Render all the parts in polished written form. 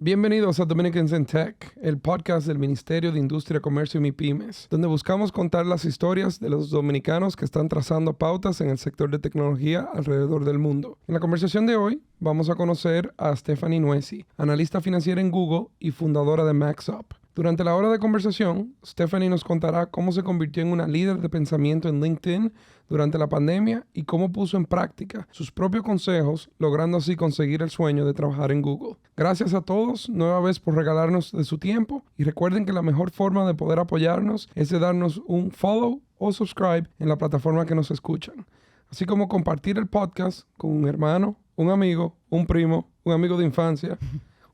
Bienvenidos a Dominicans in Tech, el podcast del Ministerio de Industria, Comercio y MIPYMES, donde buscamos contar las historias de los dominicanos que están trazando pautas en el sector de tecnología alrededor del mundo. En la conversación de hoy vamos a conocer a Stephanie Nuesi, analista financiera en Google y fundadora de MaxUp. Durante la hora de conversación, Stephanie nos contará cómo se convirtió en una líder de pensamiento en LinkedIn durante la pandemia y cómo puso en práctica sus propios consejos, logrando así conseguir el sueño de trabajar en Google. Gracias a todos nueva vez por regalarnos de su tiempo y recuerden que la mejor forma de poder apoyarnos es de darnos un follow o subscribe en la plataforma que nos escuchan, así como compartir el podcast con un hermano, un amigo, un primo, un amigo de infancia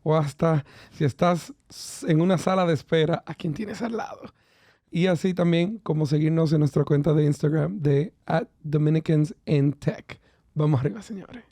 o hasta si estás en una sala de espera a quien tienes al lado. Y así también como seguirnos en nuestra cuenta de Instagram de @DominicansInTech. Vamos arriba, señores.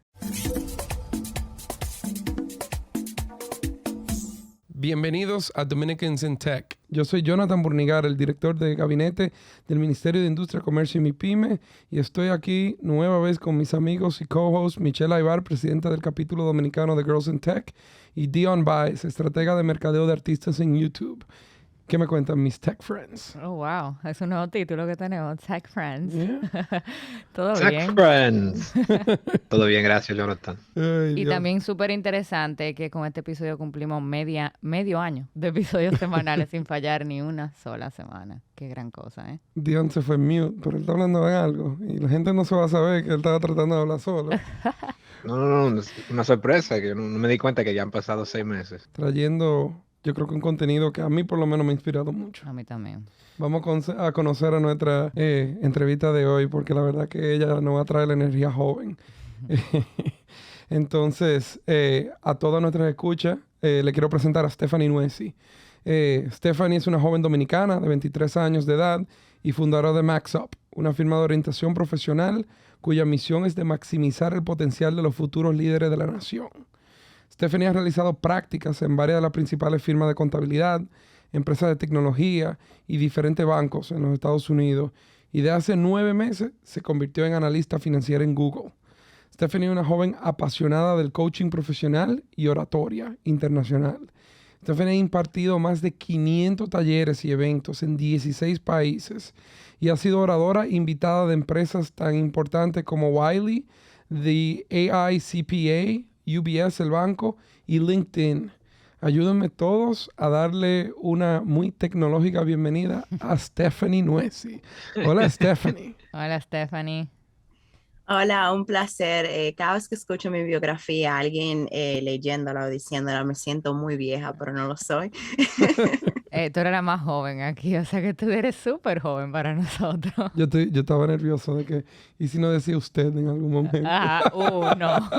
Bienvenidos a Dominicans in Tech. Yo soy Jonathan Burnigar, el director de gabinete del Ministerio de Industria, Comercio y MIPYME, y estoy aquí nueva vez con mis amigos y co-hosts Michelle Aybar, presidenta del capítulo dominicano de Girls in Tech, y Dion Baez, estratega de mercadeo de artistas en YouTube. ¿Qué me cuentan mis tech friends? Oh, wow. Es un nuevo título que tenemos, Tech Friends. Yeah. ¿Todo Tech bien? Friends. Todo bien, gracias, Jonathan. Ay, Y Dios. también súper interesante que con este episodio cumplimos medio año de episodios semanales sin fallar ni una sola semana. Qué gran cosa, ¿eh? Dion se fue mute, pero él está hablando de algo y la gente no se va a saber que él estaba tratando de hablar solo, No, es una sorpresa que no me di cuenta que ya han pasado 6 meses. trayendo, yo creo que un contenido que a mí por lo menos me ha inspirado mucho. A mí también. Vamos a conocer a nuestra entrevista de hoy porque la verdad que ella nos va a traer la energía joven. Entonces, a todas nuestras escuchas, le quiero presentar a Stephanie Nuesi. Stephanie es una joven dominicana de 23 años de edad y fundadora de MaxUp, una firma de orientación profesional cuya misión es de maximizar el potencial de los futuros líderes de la nación. Stephanie ha realizado prácticas en varias de las principales firmas de contabilidad, empresas de tecnología y diferentes bancos en los Estados Unidos, y de hace 9 meses se convirtió en analista financiera en Google. Stephanie es una joven apasionada del coaching profesional y oratoria internacional. Stephanie ha impartido más de 500 talleres y eventos en 16 países y ha sido oradora invitada de empresas tan importantes como Wiley, The AICPA, UBS, el banco, y LinkedIn. Ayúdenme todos a darle una muy tecnológica bienvenida a Stephanie Nuesi. Hola, Stephanie. Hola, Stephanie. Hola, un placer. Cada vez que escucho mi biografía, alguien leyéndola o diciéndola, me siento muy vieja, pero no lo soy. Tú eres la más joven aquí, o sea que tú eres súper joven para nosotros. Yo estaba nervioso de que, ¿y si no decía usted en algún momento? No.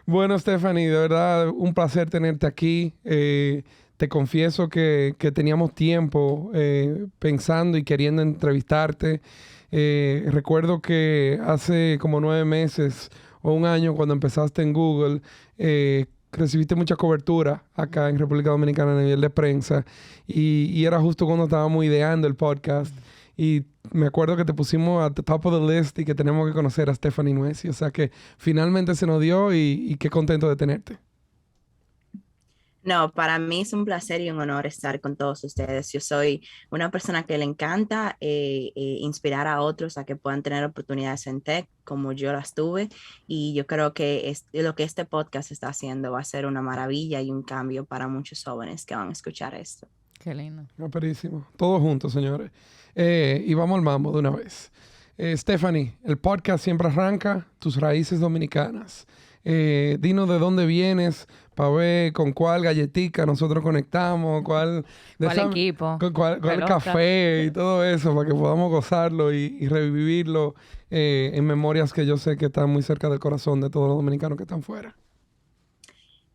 Bueno, Stephanie, de verdad, un placer tenerte aquí. Te confieso que teníamos tiempo pensando y queriendo entrevistarte. Recuerdo que hace como 9 meses o un año cuando empezaste en Google, recibiste mucha cobertura acá en República Dominicana a nivel de prensa y era justo cuando estábamos ideando el podcast y me acuerdo que te pusimos at the top of the list y que tenemos que conocer a Stephanie Nuesi, o sea que finalmente se nos dio y qué contento de tenerte. No, para mí es un placer y un honor estar con todos ustedes. Yo soy una persona que le encanta inspirar a otros a que puedan tener oportunidades en tech como yo las tuve y yo creo que lo que este podcast está haciendo va a ser una maravilla y un cambio para muchos jóvenes que van a escuchar esto. Qué lindo. Raperísimo. Todos juntos, señores. Y vamos al mambo de una vez. Stephanie, el podcast siempre arranca tus raíces dominicanas. Dinos de dónde vienes para ver con cuál galletica nosotros conectamos, cuál equipo, cuál café y todo eso para que podamos gozarlo y revivirlo en memorias que yo sé que están muy cerca del corazón de todos los dominicanos que están fuera.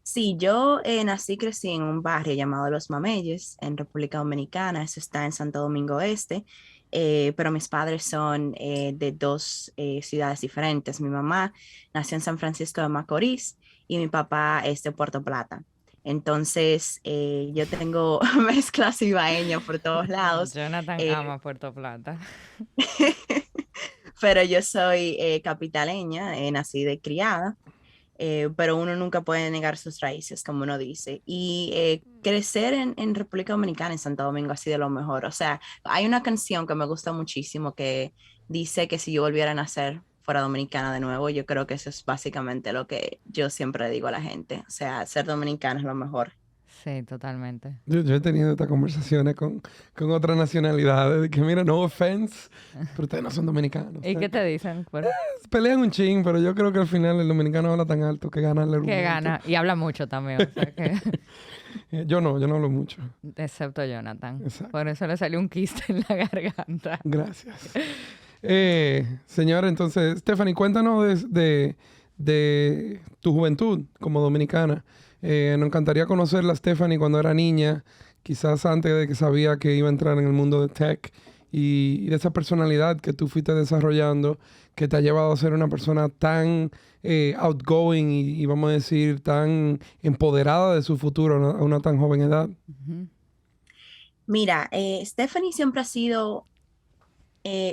Sí, yo nací y crecí en un barrio llamado Los Mameyes, en República Dominicana. Eso está en Santo Domingo Este, pero mis padres son de dos ciudades diferentes. Mi mamá nació en San Francisco de Macorís y mi papá es de Puerto Plata. Entonces, yo tengo mezclas ibaeñas por todos lados. Jonathan ama Puerto Plata. Pero yo soy capitaleña, nacida y criada. pero uno nunca puede negar sus raíces, como uno dice. Y crecer en República Dominicana, en Santo Domingo, ha sido lo mejor. O sea, hay una canción que me gusta muchísimo que dice que si yo volviera a nacer fuera dominicana de nuevo, yo creo que eso es básicamente lo que yo siempre le digo a la gente. O sea, ser dominicana es lo mejor. Sí, totalmente. Yo he tenido estas conversaciones con otras nacionalidades de que, mira, no offense, pero ustedes no son dominicanos. ¿Y qué te dicen? Pelean un chin, pero yo creo que al final el dominicano habla tan alto que gana el argumento. Que gana. Y habla mucho también. O sea que... Yo no hablo mucho. Excepto Jonathan. Exacto. Por eso le salió un quiste en la garganta. Gracias. Señora, entonces, Stephanie, cuéntanos de tu juventud como dominicana. Nos encantaría conocerla, Stephanie, cuando era niña, quizás antes de que sabía que iba a entrar en el mundo de tech y de esa personalidad que tú fuiste desarrollando, que te ha llevado a ser una persona tan outgoing y vamos a decir, tan empoderada de su futuro a una tan joven edad. Ujú. Mira, Stephanie siempre ha sido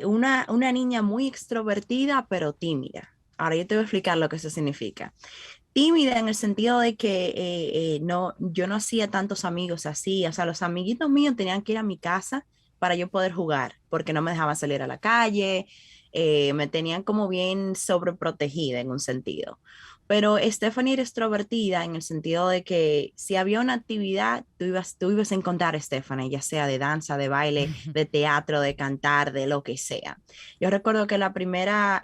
una niña muy extrovertida, pero tímida. Ahora yo te voy a explicar lo que eso significa. Tímida en el sentido de que no, yo no hacía tantos amigos así, o sea, los amiguitos míos tenían que ir a mi casa para yo poder jugar, porque no me dejaban salir a la calle, me tenían como bien sobreprotegida en un sentido. Pero Stephanie era extrovertida en el sentido de que si había una actividad, tú ibas a encontrar a Stephanie, ya sea de danza, de baile, de teatro, de cantar, de lo que sea. Yo recuerdo que la primera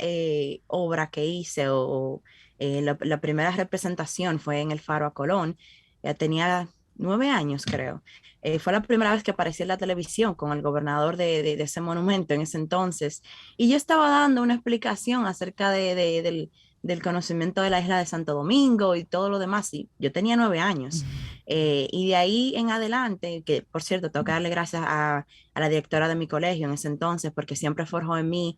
obra que hice la primera representación fue en el Faro a Colón. Ya tenía 9 años, creo. Fue la primera vez que aparecí en la televisión con el gobernador de ese monumento en ese entonces. Y yo estaba dando una explicación acerca del conocimiento de la isla de Santo Domingo y todo lo demás. Y yo tenía 9 años. Y de ahí en adelante, que por cierto, tengo que darle gracias a la directora de mi colegio en ese entonces, porque siempre forjó en mí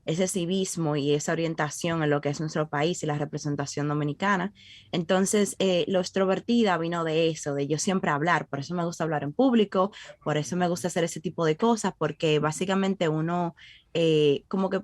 ese civismo y esa orientación en lo que es nuestro país y la representación dominicana. Entonces, lo extrovertida vino de eso, de yo siempre hablar, por eso me gusta hablar en público, por eso me gusta hacer ese tipo de cosas, porque básicamente uno como que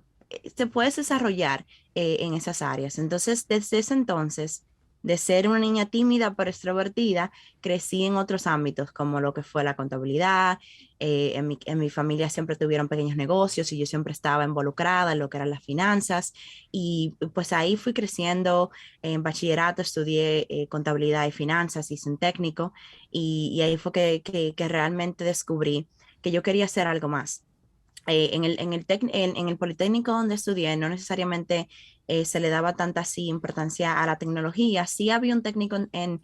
se puede desarrollar en esas áreas. Entonces, desde ese entonces, de ser una niña tímida pero extrovertida, crecí en otros ámbitos como lo que fue la contabilidad. En mi familia siempre tuvieron pequeños negocios y yo siempre estaba involucrada en lo que eran las finanzas y pues ahí fui creciendo. En bachillerato estudié contabilidad y finanzas, hice un técnico y ahí fue que realmente descubrí que yo quería hacer algo más. En el Politécnico donde estudié, no necesariamente se le daba tanta así importancia a la tecnología. Sí había un técnico en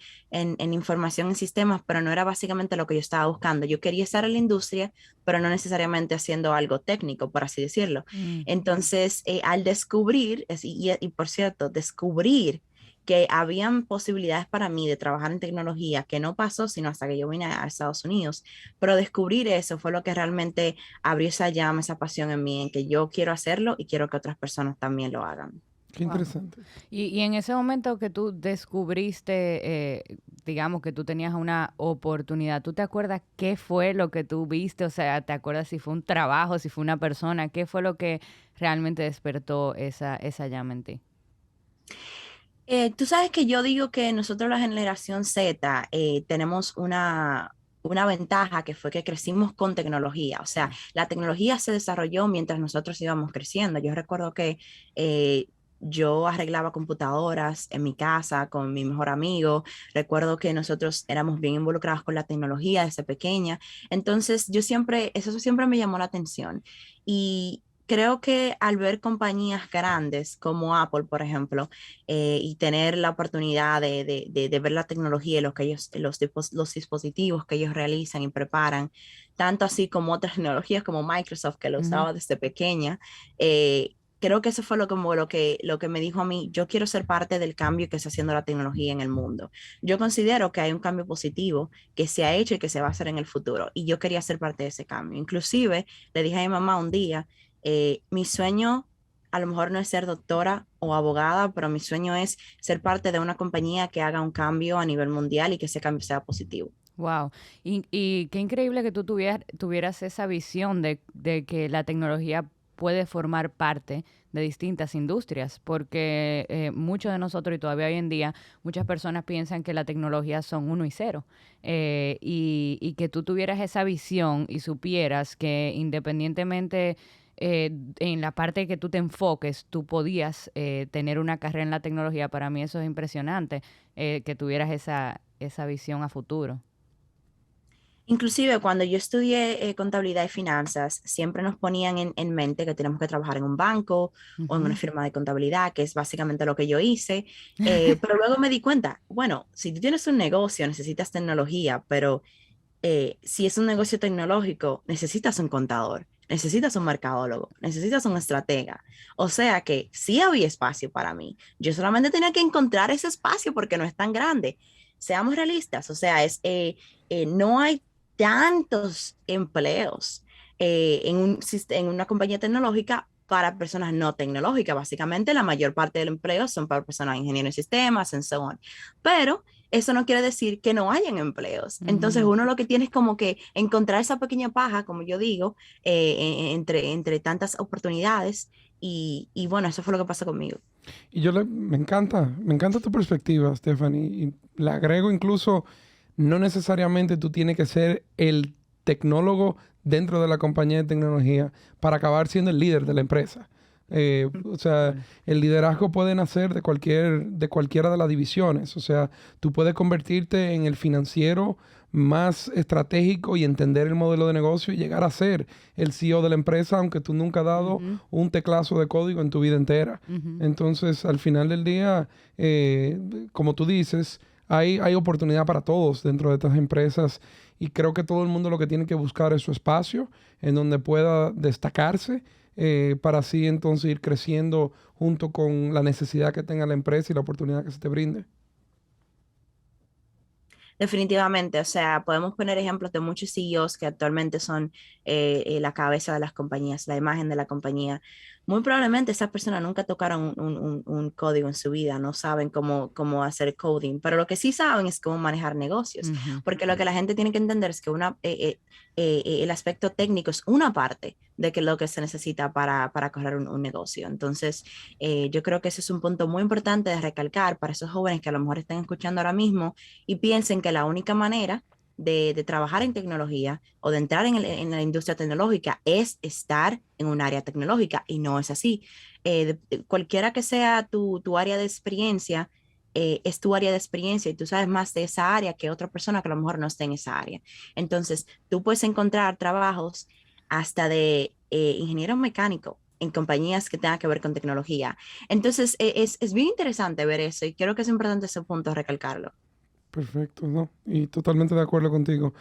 información en sistemas, pero no era básicamente lo que yo estaba buscando. Yo quería estar en la industria, pero no necesariamente haciendo algo técnico, por así decirlo. Mm. Entonces, al descubrir, y por cierto, descubrir que habían posibilidades para mí de trabajar en tecnología, que no pasó sino hasta que yo vine a Estados Unidos, pero descubrir eso fue lo que realmente abrió esa llama, esa pasión en mí, en que yo quiero hacerlo y quiero que otras personas también lo hagan. Qué Wow. interesante. Y en ese momento que tú descubriste, digamos que tú tenías una oportunidad, ¿tú te acuerdas qué fue lo que tú viste? O sea, ¿te acuerdas si fue un trabajo, si fue una persona? ¿Qué fue lo que realmente despertó esa llama en ti? Tú sabes que yo digo que nosotros la generación Z tenemos una ventaja que fue que crecimos con tecnología, o sea, la tecnología se desarrolló mientras nosotros íbamos creciendo. Yo recuerdo que yo arreglaba computadoras en mi casa con mi mejor amigo, recuerdo que nosotros éramos bien involucrados con la tecnología desde pequeña, entonces eso siempre me llamó la atención y... Creo que al ver compañías grandes como Apple, por ejemplo, y tener la oportunidad de ver la tecnología y lo que ellos, los dispositivos que ellos realizan y preparan, tanto así como otras tecnologías como Microsoft, que lo Ujú. usaba desde pequeña. Creo que eso fue lo que me dijo a mí, yo quiero ser parte del cambio que está haciendo la tecnología en el mundo. Yo considero que hay un cambio positivo que se ha hecho y que se va a hacer en el futuro, y yo quería ser parte de ese cambio. Inclusive le dije a mi mamá un día, mi sueño a lo mejor no es ser doctora o abogada, pero mi sueño es ser parte de una compañía que haga un cambio a nivel mundial y que ese cambio sea positivo. Wow. Y qué increíble que tú tuvieras esa visión de que la tecnología puede formar parte de distintas industrias, porque muchos de nosotros y todavía hoy en día muchas personas piensan que la tecnología son 1 y 0, y que tú tuvieras esa visión y supieras que independientemente en la parte que tú te enfoques, tú podías tener una carrera en la tecnología. Para mí eso es impresionante, que tuvieras esa visión a futuro. Inclusive cuando yo estudié contabilidad y finanzas, siempre nos ponían en mente que tenemos que trabajar en un banco o en una Ujú. firma de contabilidad, que es básicamente lo que yo hice. Pero luego me di cuenta, bueno, si tú tienes un negocio, necesitas tecnología, pero si es un negocio tecnológico, necesitas un contador, necesitas un mercadólogo, necesitas un estratega. O sea que sí había espacio para mí. Yo solamente tenía que encontrar ese espacio porque no es tan grande. Seamos realistas, o sea, no hay tantos empleos en una compañía tecnológica para personas no tecnológicas. Básicamente, la mayor parte del empleo son para personas ingenieros en sistemas, and so on. Pero eso no quiere decir que no hayan empleos. Entonces Ujú. uno lo que tiene es como que encontrar esa pequeña paja, como yo digo, entre tantas oportunidades. Y bueno, eso fue lo que pasó conmigo. Y me encanta tu perspectiva, Stephanie. Y le agrego incluso, no necesariamente tú tienes que ser el tecnólogo dentro de la compañía de tecnología para acabar siendo el líder de la empresa. O sea, Cool. el liderazgo puede nacer de cualquiera de las divisiones. O sea, tú puedes convertirte en el financiero más estratégico y entender el modelo de negocio y llegar a ser el CEO de la empresa, aunque tú nunca has dado Ujú, un teclazo de código en tu vida entera. ujú. Entonces, al final del día, como tú dices, hay oportunidad para todos dentro de estas empresas y creo que todo el mundo lo que tiene que buscar es su espacio en donde pueda destacarse, para así entonces ir creciendo junto con la necesidad que tenga la empresa y la oportunidad que se te brinde. Definitivamente, o sea, podemos poner ejemplos de muchos CEOs que actualmente son la cabeza de las compañías, la imagen de la compañía. Muy probablemente esas personas nunca tocaron un código en su vida, no saben cómo hacer coding, pero lo que sí saben es cómo manejar negocios, Ujú. porque lo que la gente tiene que entender es que el aspecto técnico es una parte de que lo que se necesita para correr un negocio. Entonces, yo creo que ese es un punto muy importante de recalcar para esos jóvenes que a lo mejor están escuchando ahora mismo y piensen que la única manera de trabajar en tecnología o de entrar en la industria tecnológica es estar en un área tecnológica y no es así. Cualquiera que sea tu área de experiencia, es tu área de experiencia y tú sabes más de esa área que otra persona que a lo mejor no esté en esa área. Entonces, tú puedes encontrar trabajos hasta de ingeniero mecánico en compañías que tengan que ver con tecnología. Entonces, es bien interesante ver eso y creo que es importante ese punto recalcarlo. Perfecto, ¿no? Y totalmente de acuerdo contigo.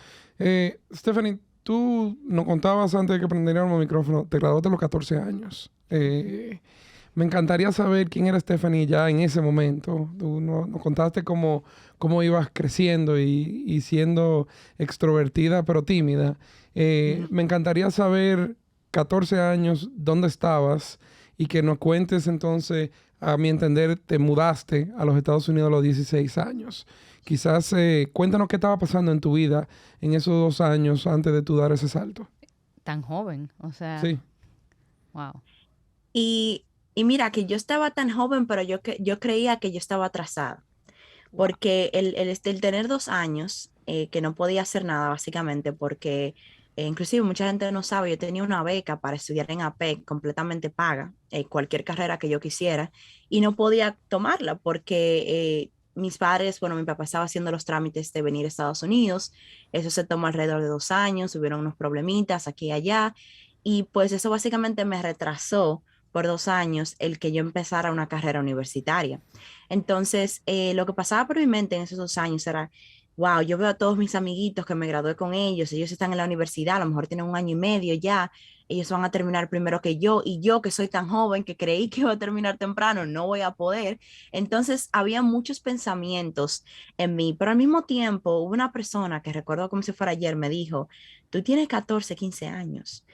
Stephanie, tú nos contabas antes de que prendiéramos el micrófono, te graduaste a los 14 años. Me encantaría saber quién era Stephanie ya en ese momento. Tú nos contaste cómo ibas creciendo y siendo extrovertida pero tímida. Me encantaría saber, 14 años, dónde estabas y que nos cuentes entonces, a mi entender, te mudaste a los Estados Unidos a los 16 años. Quizás cuéntanos qué estaba pasando en tu vida en esos 2 años antes de tú dar ese salto. Tan joven, o sea, Sí, wow. Y mira, que yo estaba tan joven, pero yo creía que yo estaba atrasada, Wow. porque el tener 2 años, que no podía hacer nada básicamente, porque inclusive mucha gente no sabe, yo tenía una beca para estudiar en APEC completamente paga, cualquier carrera que yo quisiera, y no podía tomarla porque mis padres, bueno, mi papá estaba haciendo los trámites de venir a Estados Unidos, eso se tomó alrededor de 2 años, hubieron unos problemitas aquí y allá, y pues eso básicamente me retrasó por 2 años el que yo empezara una carrera universitaria. Entonces, lo que pasaba por mi mente en esos 2 años era, wow, yo veo a todos mis amiguitos que me gradué con ellos están en la universidad, a lo mejor tienen un año y medio ya, ellos van a terminar primero que yo, y yo que soy tan joven que creí que iba a terminar temprano, no voy a poder. Entonces, había muchos pensamientos en mí, pero al mismo tiempo hubo una persona que recuerdo como si fuera ayer, me dijo, tú tienes 14, 15 años.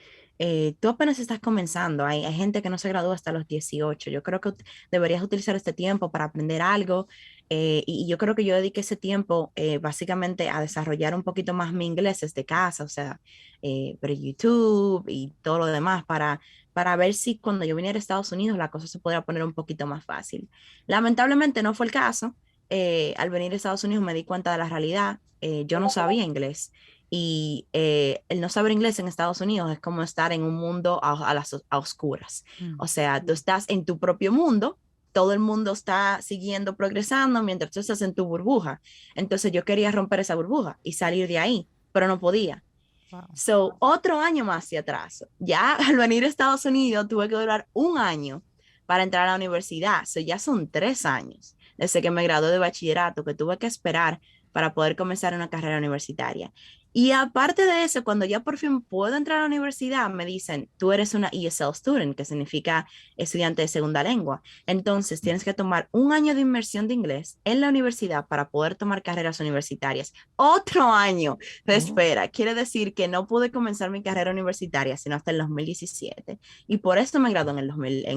Tú apenas estás comenzando, hay gente que no se gradúa hasta los 18. Yo creo que deberías utilizar este tiempo para aprender algo. Y yo creo que yo dediqué ese tiempo básicamente a desarrollar un poquito más mi inglés desde casa, o sea, ver YouTube y todo lo demás para ver si cuando yo viniera a Estados Unidos la cosa se podría poner un poquito más fácil. Lamentablemente no fue el caso. Al venir a Estados Unidos me di cuenta de la realidad. Yo no sabía inglés. Y el no saber inglés en Estados Unidos es como estar en un mundo a oscuras. Mm. O sea, tú estás en tu propio mundo, todo el mundo está siguiendo, progresando, mientras tú estás en tu burbuja. Entonces yo quería romper esa burbuja y salir de ahí, pero no podía. Wow. So, otro año más hacia atrás. Ya al venir a Estados Unidos tuve que durar un año para entrar a la universidad. So, ya son 3 años desde que me gradué de bachillerato que tuve que esperar para poder comenzar una carrera universitaria. Y aparte de eso, cuando ya por fin puedo entrar a la universidad, me dicen, tú eres una ESL student, que significa estudiante de segunda lengua. Entonces, tienes que tomar un año de inmersión de inglés en la universidad para poder tomar carreras universitarias. Otro año de Oh, espera. Quiere decir que no pude comenzar mi carrera universitaria sino hasta el 2017. Y por esto me gradué en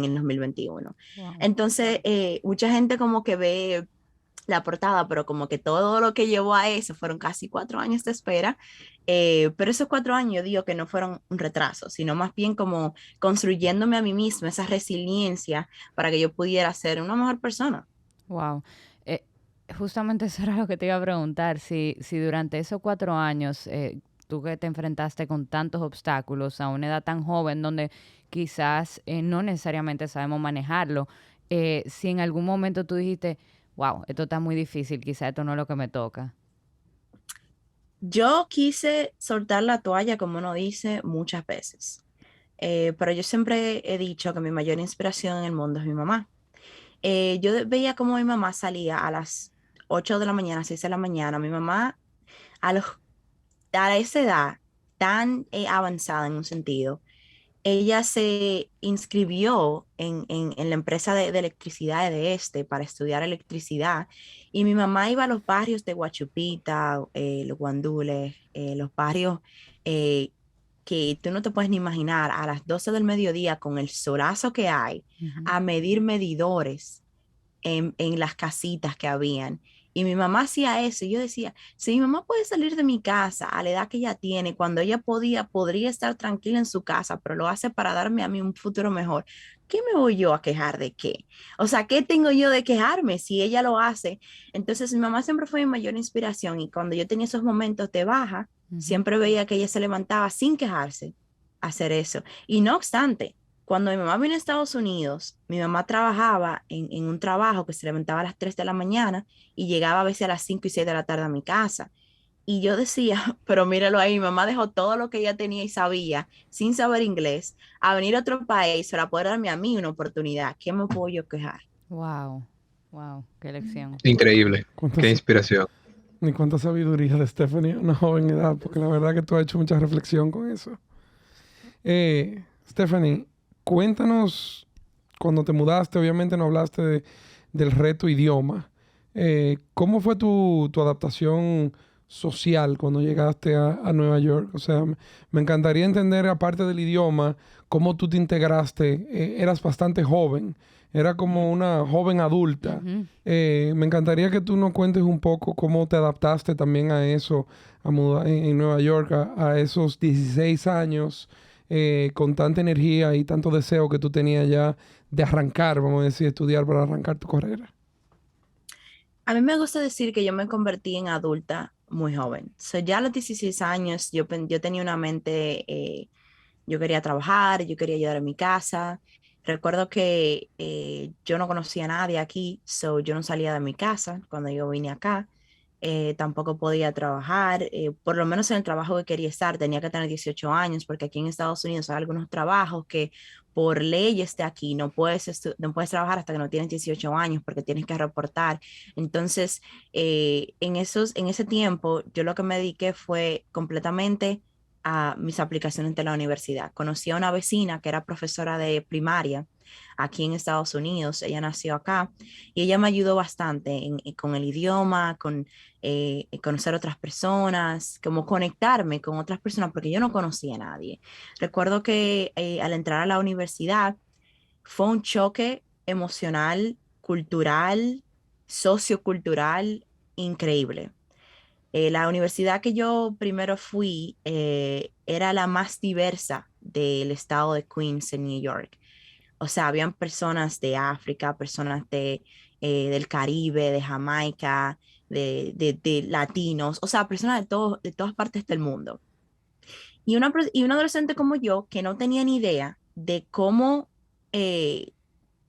el 2021. Wow. Entonces, mucha gente como que ve la portada, pero como que todo lo que llevó a eso fueron casi 4 años de espera. Pero esos 4 años yo digo que no fueron un retraso, sino más bien como construyéndome a mí misma esa resiliencia para que yo pudiera ser una mejor persona. Wow. Eh, Justamente eso era lo que te iba a preguntar, si durante esos 4 años, tú que te enfrentaste con tantos obstáculos a una edad tan joven donde quizás no necesariamente sabemos manejarlo, si en algún momento tú dijiste, wow, esto está muy difícil, quizás esto no es lo que me toca. Yo quise soltar la toalla, como uno dice, muchas veces. Pero yo siempre he dicho que mi mayor inspiración en el mundo es mi mamá. Veía cómo mi mamá salía a las 8 de la mañana, 6 de la mañana. Mi mamá, a, los, a esa edad tan avanzada en un sentido, ella se inscribió en la empresa de electricidad de para estudiar electricidad. Y mi mamá iba a los barrios de Guachupita, los Guandules, los barrios eh, que tú no te puedes ni imaginar, a las 12 del mediodía con el solazo que hay, Ujú. a medir medidores en las casitas que habían. Y mi mamá hacía eso. Y yo decía, si mi mamá puede salir de mi casa a la edad que ella tiene, cuando ella podría estar tranquila en su casa, pero lo hace para darme a mí un futuro mejor, ¿qué me voy yo a quejar de qué? O sea, ¿qué tengo yo de quejarme si ella lo hace? Entonces, mi mamá siempre fue mi mayor inspiración. Y cuando yo tenía esos momentos de baja, Ujú. siempre veía que ella se levantaba sin quejarse a hacer eso. Y no obstante, cuando mi mamá vino a Estados Unidos, mi mamá trabajaba en un trabajo que se levantaba a las 3 de la mañana y llegaba a veces a las 5 y 6 de la tarde a mi casa. Y yo decía, pero míralo ahí, mi mamá dejó todo lo que ella tenía y sabía, sin saber inglés, a venir a otro país para poder darme a mí una oportunidad. ¿Qué me puedo yo quejar? Wow, wow, qué lección. Increíble. cuánta, Qué sa- inspiración. ni cuánta sabiduría de Stephanie a una joven edad, porque la verdad que tú has hecho mucha reflexión con eso. Stephanie, cuéntanos, cuando te mudaste, obviamente no hablaste del reto idioma. ¿Cómo fue tu adaptación social cuando llegaste a Nueva York? O sea, me encantaría entender, aparte del idioma, cómo tú te integraste. Eras bastante joven, era como una joven adulta. Ujú. Me encantaría que tú nos cuentes un poco cómo te adaptaste también a eso, en Nueva York, a esos 16 años, con tanta energía y tanto deseo que tú tenías ya de arrancar, vamos a decir, estudiar para arrancar tu carrera. A mí me gusta decir que yo me convertí en adulta muy joven. So, ya a los 16 años yo tenía una mente, yo quería trabajar, yo quería ayudar en mi casa. Recuerdo que yo no conocía a nadie aquí, so yo no salía de mi casa cuando yo vine acá. Tampoco podía trabajar, por lo menos en el trabajo que quería estar, tenía que tener 18 años, porque aquí en Estados Unidos hay algunos trabajos que por leyes de aquí no puedes trabajar hasta que no tienes 18 años, porque tienes que reportar. Entonces, en ese tiempo, yo lo que me dediqué fue completamente a mis aplicaciones de la universidad. Conocí a una vecina que era profesora de primaria aquí en Estados Unidos, ella nació acá y ella me ayudó bastante con el idioma, con conocer otras personas, como conectarme con otras personas, porque yo no conocía a nadie. Recuerdo que al entrar a la universidad fue un choque emocional, cultural, sociocultural increíble. La universidad que yo primero fui era la más diversa del estado de Queens en New York. O sea, habían personas de África, personas del Caribe, de Jamaica, de latinos, o sea, personas de todas partes del mundo. Y un adolescente como yo que no tenía ni idea de cómo eh,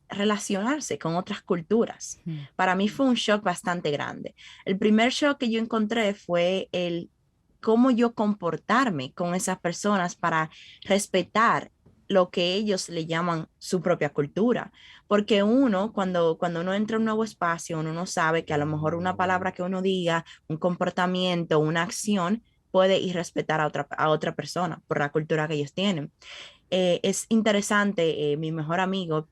relacionarse con otras culturas. Mm. Para mí fue un shock bastante grande. El primer shock que yo encontré fue el cómo yo comportarme con esas personas para respetar lo que ellos le llaman su propia cultura. Porque uno, cuando uno entra a un nuevo espacio, uno no sabe que a lo mejor una palabra que uno diga, un comportamiento, una acción, puede irrespetar a otra persona por la cultura que ellos tienen. Es interesante, mi mejor amigo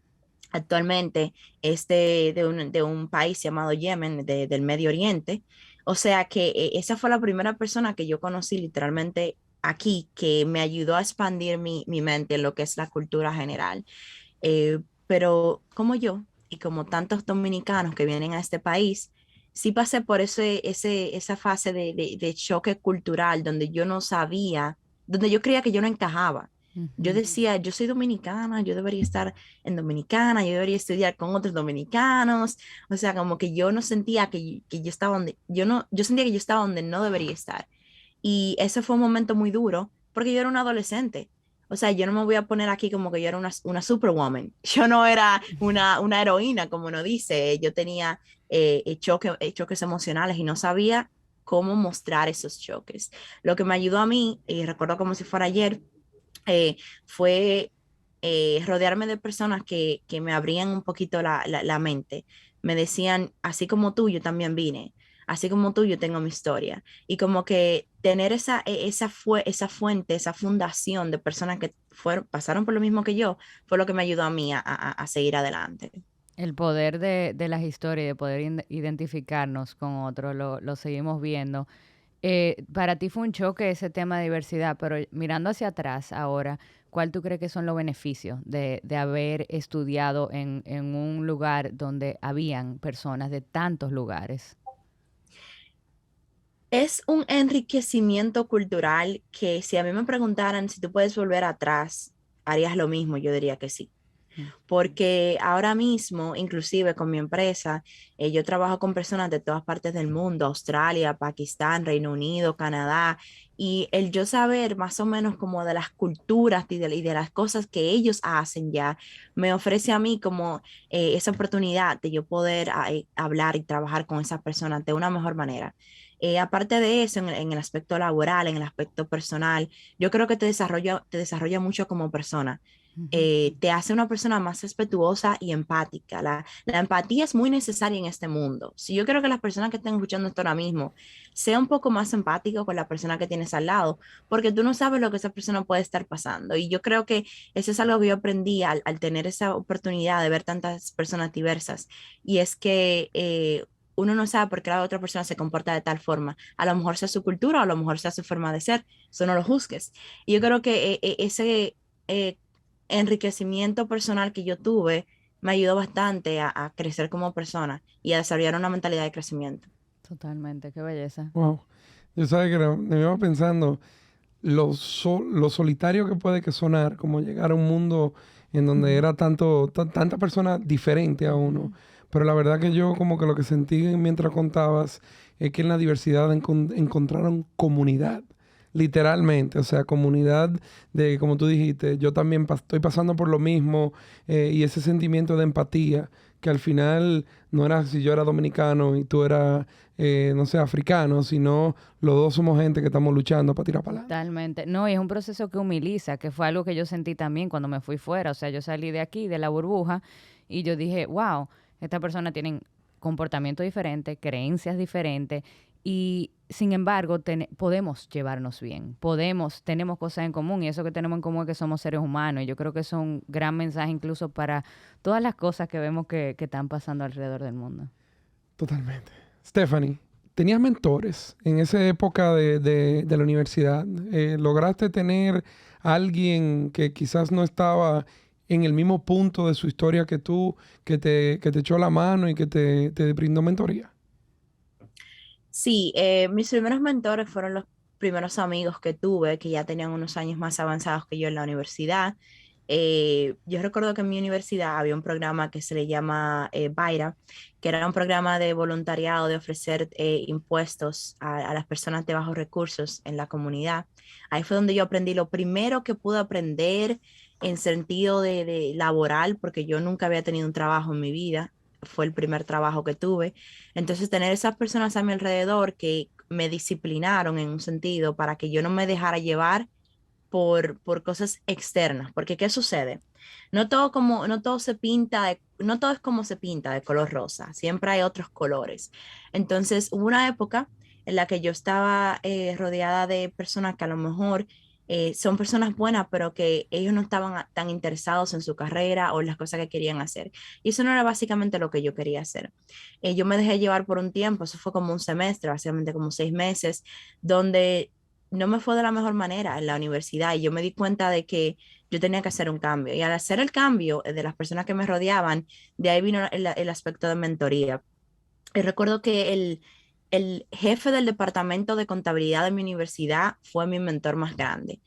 actualmente es de un país llamado Yemen, del Medio Oriente. O sea que esa fue la primera persona que yo conocí literalmente aquí, que me ayudó a expandir mi mente en lo que es la cultura general. Pero como yo y como tantos dominicanos que vienen a este país, sí pasé por esa fase de choque cultural donde yo no sabía, donde yo creía que yo no encajaba. Yo Ujú. decía, yo soy dominicana, yo debería estar en Dominicana, yo debería estudiar con otros dominicanos. O sea, como que yo no sentía que yo estaba donde, yo sentía que yo estaba donde no debería estar. Y ese fue un momento muy duro porque yo era una adolescente. O sea, yo no me voy a poner aquí como que yo era una superwoman. Yo no era una heroína, como uno dice. Yo tenía choques emocionales y no sabía cómo mostrar esos choques. Lo que me ayudó a mí, y recuerdo como si fuera ayer, fue rodearme de personas que me abrían un poquito la mente. Me decían, así como tú, yo también vine. Así como tú, yo tengo mi historia. Y como que tener esa fuente, esa fundación de personas que pasaron por lo mismo que yo, fue lo que me ayudó a mí a seguir adelante. El poder de las historias y de poder identificarnos con otros, lo seguimos viendo. Para ti fue un choque ese tema de diversidad, pero mirando hacia atrás ahora, ¿cuál tú crees que son los beneficios de haber estudiado en un lugar donde habían personas de tantos lugares? Es un enriquecimiento cultural que si a mí me preguntaran si tú puedes volver atrás, harías lo mismo, yo diría que sí. Mm. Porque ahora mismo, inclusive con mi empresa, yo trabajo con personas de todas partes del mundo, Australia, Pakistán, Reino Unido, Canadá, y el yo saber más o menos como de las culturas y de las cosas que ellos hacen ya, me ofrece a mí como esa oportunidad de yo poder hablar y trabajar con esas personas de una mejor manera. Aparte de eso, en el aspecto laboral, en el aspecto personal, yo creo que te desarrolla mucho como persona. Ujú. Te hace una persona más respetuosa y empática. La empatía es muy necesaria en este mundo. Si yo quiero que las personas que estén escuchando esto ahora mismo sean un poco más empáticos con la persona que tienes al lado, porque tú no sabes lo que esa persona puede estar pasando. Y yo creo que eso es algo que yo aprendí al tener esa oportunidad de ver tantas personas diversas. Y es que uno no sabe por qué la otra persona se comporta de tal forma. A lo mejor sea su cultura, o a lo mejor sea su forma de ser. Eso no lo juzgues. Y yo creo que ese enriquecimiento personal que yo tuve me ayudó bastante a crecer como persona y a desarrollar una mentalidad de crecimiento. Totalmente, qué belleza. Wow. Yo sabía que me iba pensando lo solitario que puede que sonar, como llegar a un mundo en donde era tanta persona diferente a uno. Ujú. Pero la verdad que yo como que lo que sentí mientras contabas es que en la diversidad encontraron comunidad, literalmente. O sea, comunidad de, como tú dijiste, yo también estoy pasando por lo mismo y ese sentimiento de empatía, que al final no era si yo era dominicano y tú eras, no sé, africano, sino los dos somos gente que estamos luchando para tirar para adelante. Totalmente. No, y es un proceso que humiliza, que fue algo que yo sentí también cuando me fui fuera. O sea, yo salí de aquí, de la burbuja, y yo dije, wow, estas personas tienen comportamiento diferente, creencias diferentes, y sin embargo podemos llevarnos bien, tenemos cosas en común, y eso que tenemos en común es que somos seres humanos. Y yo creo que eso es un gran mensaje incluso para todas las cosas que vemos que están pasando alrededor del mundo. Totalmente. Stephanie, ¿tenías mentores en esa época de la universidad? ¿Lograste tener alguien que quizás no estaba en el mismo punto de su historia que tú, que te echó la mano y que te brindó mentoría? Sí, mis primeros mentores fueron los primeros amigos que tuve, que ya tenían unos años más avanzados que yo en la universidad. Yo recuerdo que en mi universidad había un programa que se le llama Baira, que era un programa de voluntariado de ofrecer impuestos a las personas de bajos recursos en la comunidad. Ahí fue donde yo aprendí lo primero que pude aprender en sentido de laboral, porque yo nunca había tenido un trabajo en mi vida. Fue el primer trabajo que tuve. Entonces, tener esas personas a mi alrededor que me disciplinaron en un sentido para que yo no me dejara llevar por cosas externas, porque ¿qué sucede? No todo se pinta no todo es como se pinta de color rosa, siempre hay otros colores. Entonces, hubo una época en la que yo estaba rodeada de personas que a lo mejor son personas buenas, pero que ellos no estaban tan interesados en su carrera o en las cosas que querían hacer. Y eso no era básicamente lo que yo quería hacer. Yo me dejé llevar por un tiempo, eso fue como un semestre, básicamente como 6 meses, donde no me fue de la mejor manera en la universidad y yo me di cuenta de que yo tenía que hacer un cambio. Y al hacer el cambio de las personas que me rodeaban, de ahí vino el aspecto de mentoría. Y recuerdo que el jefe del departamento de contabilidad de mi universidad fue mi mentor más grande.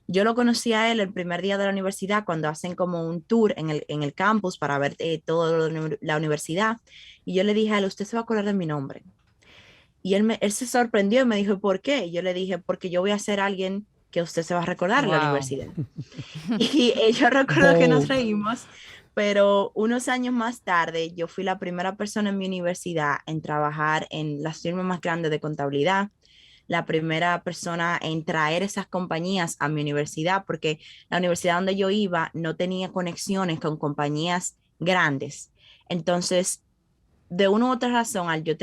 Yo lo conocí a él el primer día de la universidad cuando hacen como un tour en el campus para ver todo la universidad. Y yo le dije a él, usted se va a acordar de mi nombre. Y él se sorprendió y me dijo, ¿por qué? Y yo le dije, porque yo voy a ser alguien que usted se va a recordar en la Wow. universidad. Y yo recuerdo que nos Bold. reímos, pero unos años más tarde yo fui la primera persona en mi universidad en trabajar en las firmas más grandes de contabilidad, la primera persona en traer esas compañías a mi universidad, porque la universidad donde yo iba no tenía conexiones con compañías grandes. Entonces, de una u otra razón, al yo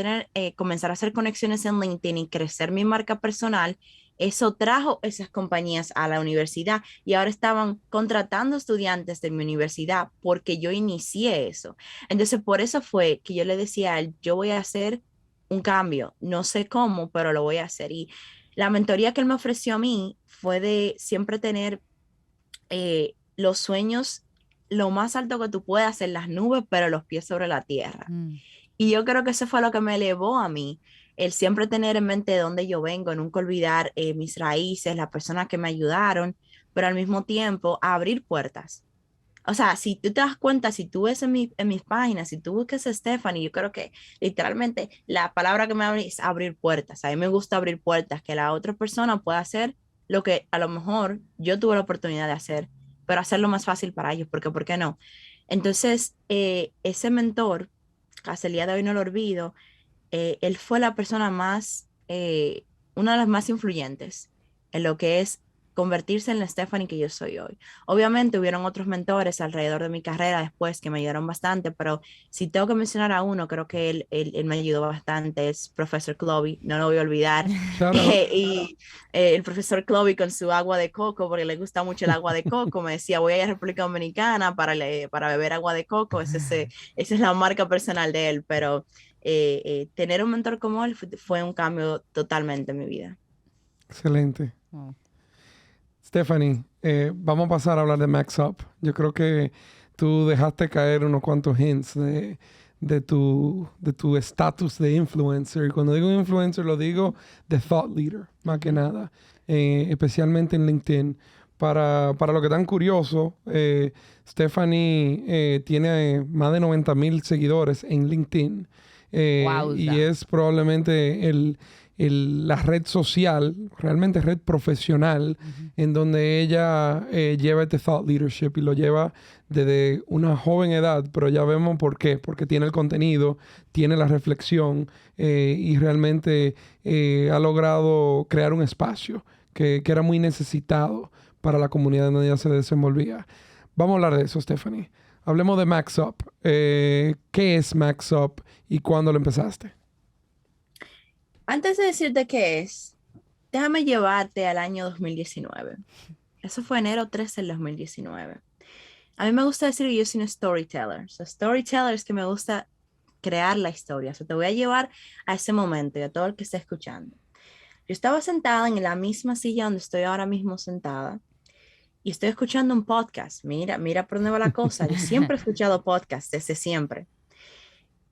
comenzar a hacer conexiones en LinkedIn y crecer mi marca personal, eso trajo esas compañías a la universidad y ahora estaban contratando estudiantes de mi universidad porque yo inicié eso. Entonces, por eso fue que yo le decía a él, yo voy a hacer un cambio, no sé cómo, pero lo voy a hacer. Y la mentoría que él me ofreció a mí fue de siempre tener los sueños lo más alto que tú puedas en las nubes, pero los pies sobre la tierra. Mm. Y yo creo que eso fue lo que me elevó a mí, el siempre tener en mente de dónde yo vengo, nunca olvidar mis raíces, las personas que me ayudaron, pero al mismo tiempo abrir puertas. O sea, si tú te das cuenta, si tú ves en mis páginas, si tú buscas a Stephanie, yo creo que literalmente la palabra que me abre es abrir puertas. A mí me gusta abrir puertas, que la otra persona pueda hacer lo que a lo mejor yo tuve la oportunidad de hacer, pero hacerlo más fácil para ellos, porque ¿por qué no? Entonces, ese mentor, hasta el día de hoy no lo olvido, él fue la persona una de las más influyentes en lo que es convertirse en la Stephanie que yo soy hoy. Obviamente hubieron otros mentores alrededor de mi carrera después que me ayudaron bastante, pero si tengo que mencionar a uno, creo que él me ayudó bastante, es Profesor Clovey, no lo voy a olvidar. Shout out. Y el profesor Clovey con su agua de coco, porque le gusta mucho el agua de coco, me decía, voy a ir a República Dominicana para beber agua de coco, esa es la marca personal de él, pero tener un mentor como él fue un cambio totalmente en mi vida. Excelente. Wow. Stephanie, vamos a pasar a hablar de Max Up. Yo creo que tú dejaste caer unos cuantos hints de tu estatus de influencer. Y cuando digo influencer, lo digo de thought leader, más que nada, especialmente en LinkedIn. Para lo que tan curioso, Stephanie tiene más de 90,000 seguidores en LinkedIn. Y Wowza. es probablemente la red social, realmente red profesional, en donde ella lleva este thought leadership y lo lleva desde una joven edad, pero ya vemos por qué, porque tiene el contenido, tiene la reflexión y realmente ha logrado crear un espacio que era muy necesitado para la comunidad donde ella se desenvolvía. Vamos a hablar de eso, Stephanie. Hablemos de Max Up. ¿Qué es Max Up y cuándo lo empezaste? Antes de decirte qué es, déjame llevarte al año 2019. Eso fue enero 13 del 2019. A mí me gusta decir que yo soy un storyteller. So, storyteller es que me gusta crear la historia. So, te voy a llevar a ese momento y a todo el que esté escuchando. Yo estaba sentada en la misma silla donde estoy ahora mismo sentada y estoy escuchando un podcast. Mira por dónde va la cosa. Yo siempre he escuchado podcasts desde siempre.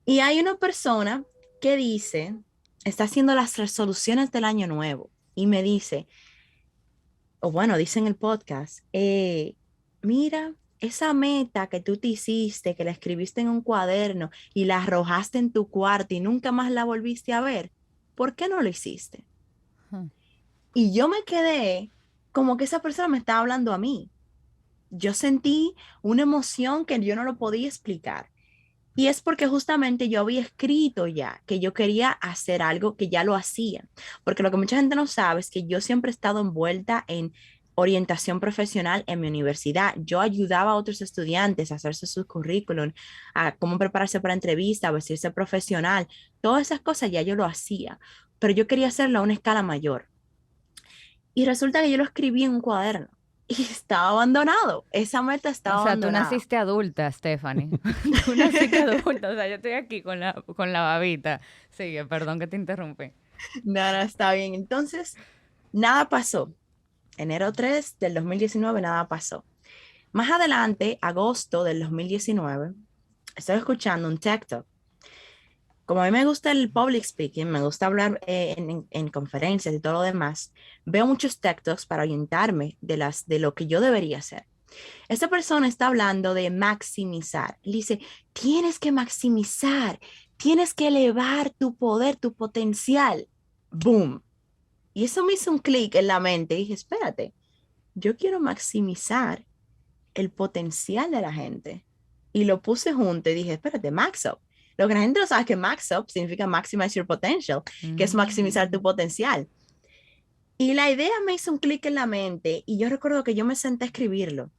Y hay una persona que dice, está haciendo las resoluciones del año nuevo y me dice, o bueno, dice en el podcast, mira, esa meta que tú te hiciste, que la escribiste en un cuaderno y la arrojaste en tu cuarto y nunca más la volviste a ver, ¿por qué no lo hiciste? Hmm. Y yo me quedé como que esa persona me estaba hablando a mí. Yo sentí una emoción que yo no lo podía explicar. Y es porque justamente yo había escrito ya que yo quería hacer algo que ya lo hacía. Porque lo que mucha gente no sabe es que yo siempre he estado envuelta en orientación profesional en mi universidad. Yo ayudaba a otros estudiantes a hacerse su currículum, a cómo prepararse para entrevista, a vestirse profesional. Todas esas cosas ya yo lo hacía, pero yo quería hacerlo a una escala mayor. Y resulta que yo lo escribí en un cuaderno y estaba abandonado. Esa meta O estaba sea, tú abandonada. naciste adulta, Stephanie. Tú naciste adulta. O sea, yo estoy aquí con la babita. Sigue, perdón que te interrumpí. No, no, está bien. Entonces, nada pasó. Enero 3 del 2019, nada pasó. Más adelante, agosto del 2019, estoy escuchando un TikTok. Como a mí me gusta el public speaking, me gusta hablar en conferencias y todo lo demás, veo muchos TikToks para orientarme de lo que yo debería hacer. Esta persona está hablando de maximizar. Él dice, tienes que maximizar, tienes que elevar tu poder, tu potencial. Boom. Y eso me hizo un clic en la mente. Dije, espérate, yo quiero maximizar el potencial de la gente. Y lo puse junto y dije, espérate, max up. Lo que la gente no sabe es que max up significa maximize your potential, que es maximizar tu potencial. Y la idea me hizo un clic en la mente y yo recuerdo que yo me senté a escribirlo.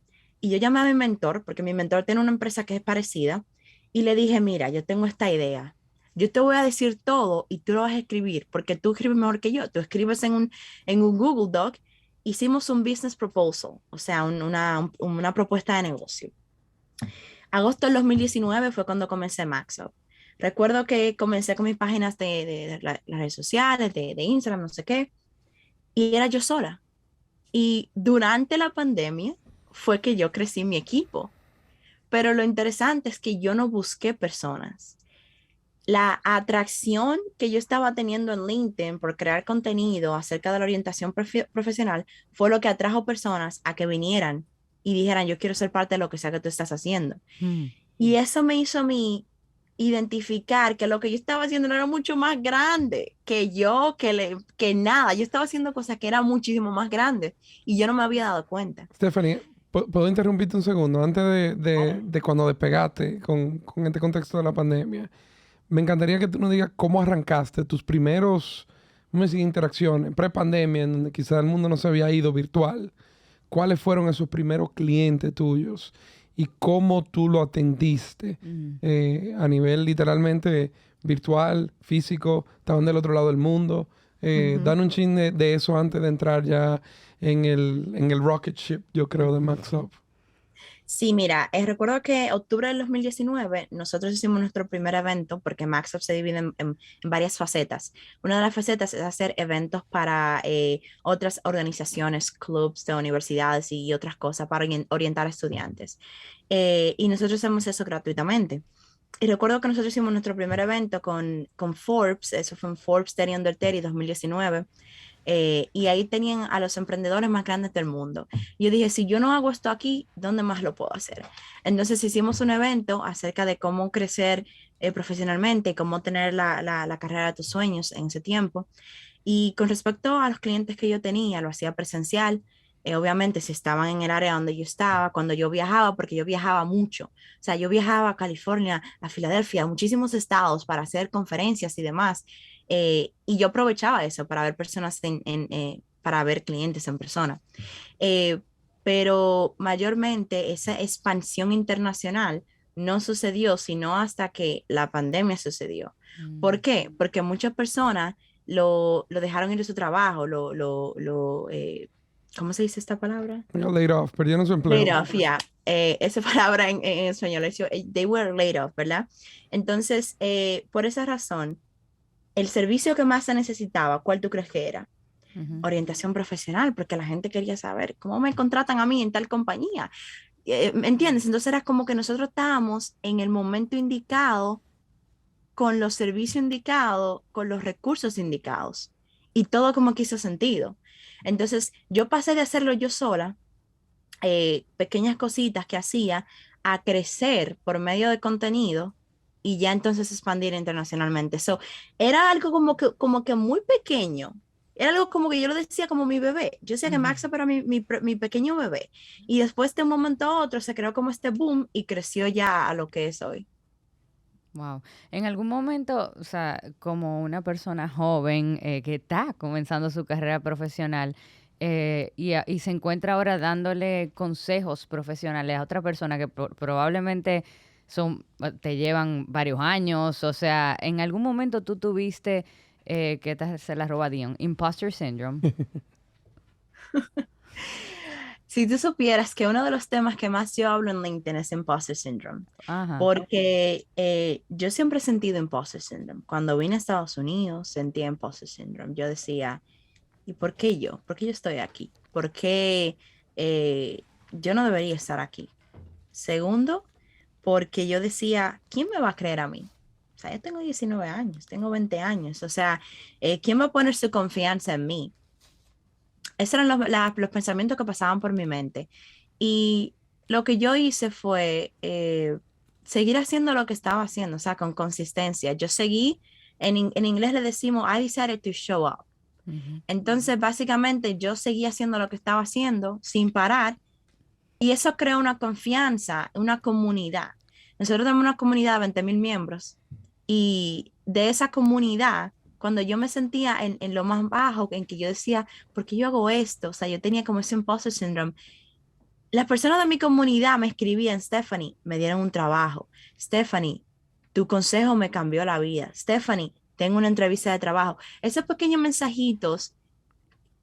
Y yo llamé a mi mentor, porque mi mentor tiene una empresa que es parecida, y le dije, mira, yo tengo esta idea. Yo te voy a decir todo y tú lo vas a escribir, porque tú escribes mejor que yo. Tú escribes en un Google Doc. Hicimos un business proposal, o sea, una propuesta de negocio. Agosto del 2019 fue cuando comencé MaxUp. Recuerdo que comencé con mis páginas de las redes sociales, de Instagram, no sé qué, y era yo sola. Y durante la pandemia fue que yo crecí mi equipo. Pero lo interesante es que yo no busqué personas. La atracción que yo estaba teniendo en LinkedIn por crear contenido acerca de la orientación profesional fue lo que atrajo personas a que vinieran y dijeran, yo quiero ser parte de lo que sea que tú estás haciendo. Y eso me hizo a mí identificar que lo que yo estaba haciendo no era mucho más grande que yo, que nada. Yo estaba haciendo cosas que eran muchísimo más grandes y yo no me había dado cuenta. Stephanie, ¿puedo interrumpirte un segundo? Antes de cuando despegaste con este contexto de la pandemia, me encantaría que tú nos digas cómo arrancaste tus primeros, vamos a decir, interacciones pre-pandemia, en donde quizás el mundo no se había ido virtual. ¿Cuáles fueron esos primeros clientes tuyos y cómo tú lo atendiste a nivel literalmente virtual, físico? Estaban del otro lado del mundo. Dan un chin de eso antes de entrar ya en el rocket ship, yo creo, de MaxUp. Sí, mira, recuerdo que octubre del 2019 nosotros hicimos nuestro primer evento porque MaxUp se divide en varias facetas. Una de las facetas es hacer eventos para otras organizaciones, clubs de universidades y otras cosas para orientar a estudiantes. Y nosotros hacemos eso gratuitamente. Y recuerdo que nosotros hicimos nuestro primer evento con Forbes, eso fue en Forbes 30 Under 30 2019. Y ahí tenían a los emprendedores más grandes del mundo. Yo dije, si yo no hago esto aquí, ¿dónde más lo puedo hacer? Entonces hicimos un evento acerca de cómo crecer profesionalmente, cómo tener la carrera de tus sueños en ese tiempo. Y con respecto a los clientes que yo tenía, lo hacía presencial. Obviamente, si estaban en el área donde yo estaba, cuando yo viajaba, porque yo viajaba mucho. O sea, yo viajaba a California, a Filadelfia, a muchísimos estados para hacer conferencias y demás. Y yo aprovechaba eso para ver personas, para ver clientes en persona. Eh, pero mayormente esa expansión internacional no sucedió sino hasta que la pandemia sucedió. ¿Por qué? Porque muchas personas lo dejaron ir de su trabajo, ¿cómo se dice esta palabra? Laid off, perdieron su empleo. Laid off, ya. Esa palabra en español, they were laid off, ¿verdad? Entonces, por esa razón, el servicio que más se necesitaba, ¿cuál tú crees que era? Ujú. orientación profesional, porque la gente quería saber cómo me contratan a mí en tal compañía. ¿Me entiendes? Entonces era como que nosotros estábamos en el momento indicado, con los servicios indicados, con los recursos indicados, y todo como que hizo sentido. Entonces yo pasé de hacerlo yo sola, pequeñas cositas que hacía, a crecer por medio de contenido y ya entonces expandir internacionalmente. So, era algo como que muy pequeño. Era algo como que yo lo decía como mi bebé. Yo decía que Ujú. Max era mi pequeño bebé. Y después de un momento a otro se creó como este boom y creció ya a lo que es hoy. Wow. En algún momento, o sea, como una persona joven que está comenzando su carrera profesional y se encuentra ahora dándole consejos profesionales a otra persona que probablemente te llevan varios años, o sea, en algún momento tú tuviste, que esta se la roba Dion, imposter syndrome. Si tú supieras que uno de los temas que más yo hablo en LinkedIn es imposter syndrome, Ajá. porque yo siempre he sentido imposter syndrome. Cuando vine a Estados Unidos sentía imposter syndrome. Yo decía, ¿y por qué yo? ¿Por qué yo estoy aquí? ¿Por qué yo no debería estar aquí? Segundo, porque yo decía, ¿quién me va a creer a mí? O sea, yo tengo 19 años, tengo 20 años, o sea, ¿quién va a poner su confianza en mí? Esos eran los pensamientos que pasaban por mi mente. Y lo que yo hice fue seguir haciendo lo que estaba haciendo, o sea, con consistencia. Yo seguí, en inglés le decimos, I decided to show up. Ujú. Entonces, básicamente, yo seguí haciendo lo que estaba haciendo sin parar y eso creó una confianza, una comunidad. Nosotros tenemos una comunidad de 20,000 miembros y de esa comunidad, cuando yo me sentía en lo más bajo, en que yo decía, ¿por qué yo hago esto? O sea, yo tenía como ese imposter syndrome. Las personas de mi comunidad me escribían, Stephanie, me dieron un trabajo. Stephanie, tu consejo me cambió la vida. Stephanie, tengo una entrevista de trabajo. Esos pequeños mensajitos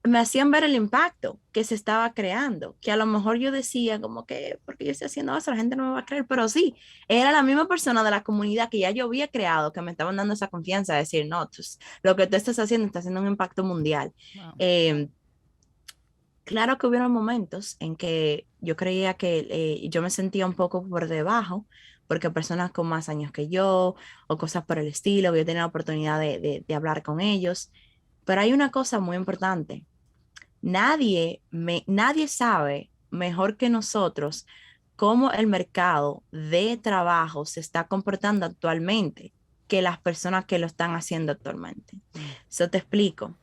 me hacían ver el impacto que se estaba creando, que a lo mejor yo decía como que, porque yo estoy haciendo eso, la gente no me va a creer, pero sí, era la misma persona de la comunidad que ya yo había creado, que me estaban dando esa confianza de decir, no, lo que tú estás haciendo está haciendo un impacto mundial. Wow. Eh, claro que hubieron momentos en que yo creía que yo me sentía un poco por debajo, porque personas con más años que yo, o cosas por el estilo, que yo tenía la oportunidad de hablar con ellos, pero hay una cosa muy importante. Nadie sabe mejor que nosotros cómo el mercado de trabajo se está comportando actualmente que las personas que lo están haciendo actualmente. Mm. Eso te explico.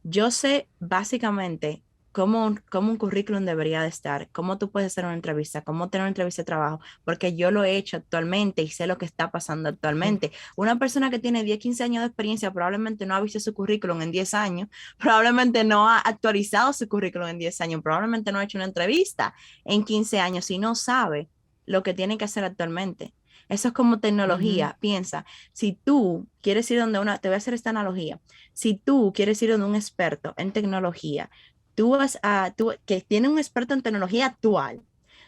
Yo sé básicamente cómo un currículum debería de estar, cómo tú puedes hacer una entrevista, cómo tener una entrevista de trabajo, porque yo lo he hecho actualmente y sé lo que está pasando actualmente. Una persona que tiene 10, 15 años de experiencia probablemente no ha visto su currículum en 10 años, probablemente no ha actualizado su currículum en 10 años, probablemente no ha hecho una entrevista en 15 años y no sabe lo que tiene que hacer actualmente. Eso es como Ujú. tecnología. Piensa, si tú quieres ir te voy a hacer esta analogía. Si tú quieres ir a un experto en tecnología, tú que tiene un experto en tecnología actual,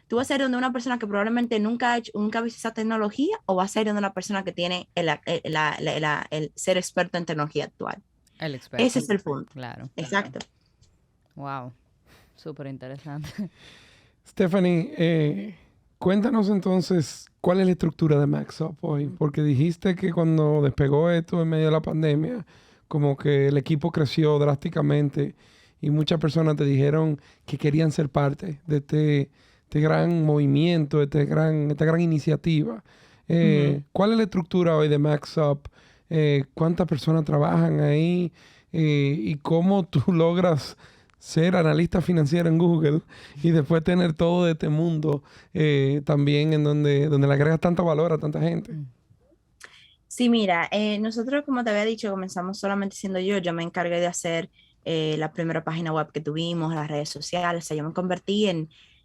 tú vas a ir donde una persona que probablemente nunca ha visto esa tecnología o vas a ir donde una persona que tiene el ser experto en tecnología actual. El Ese experto, es el punto. claro. Exacto. Wow. Súper interesante. Stephanie, cuéntanos entonces cuál es la estructura de MaxUp hoy, porque dijiste que cuando despegó esto en medio de la pandemia, como que el equipo creció drásticamente y muchas personas te dijeron que querían ser parte de este gran movimiento, esta gran iniciativa. Ujú. ¿Cuál es la estructura hoy de MaxUp? ¿Cuántas personas trabajan ahí? ¿Y cómo tú logras ser analista financiero en Google y después tener todo de este mundo también en donde le agregas tanto valor a tanta gente? Mm. Sí, mira, nosotros, como te había dicho, comenzamos solamente siendo yo me encargué de hacer la primera página web que tuvimos, las redes sociales, o sea, yo me convertí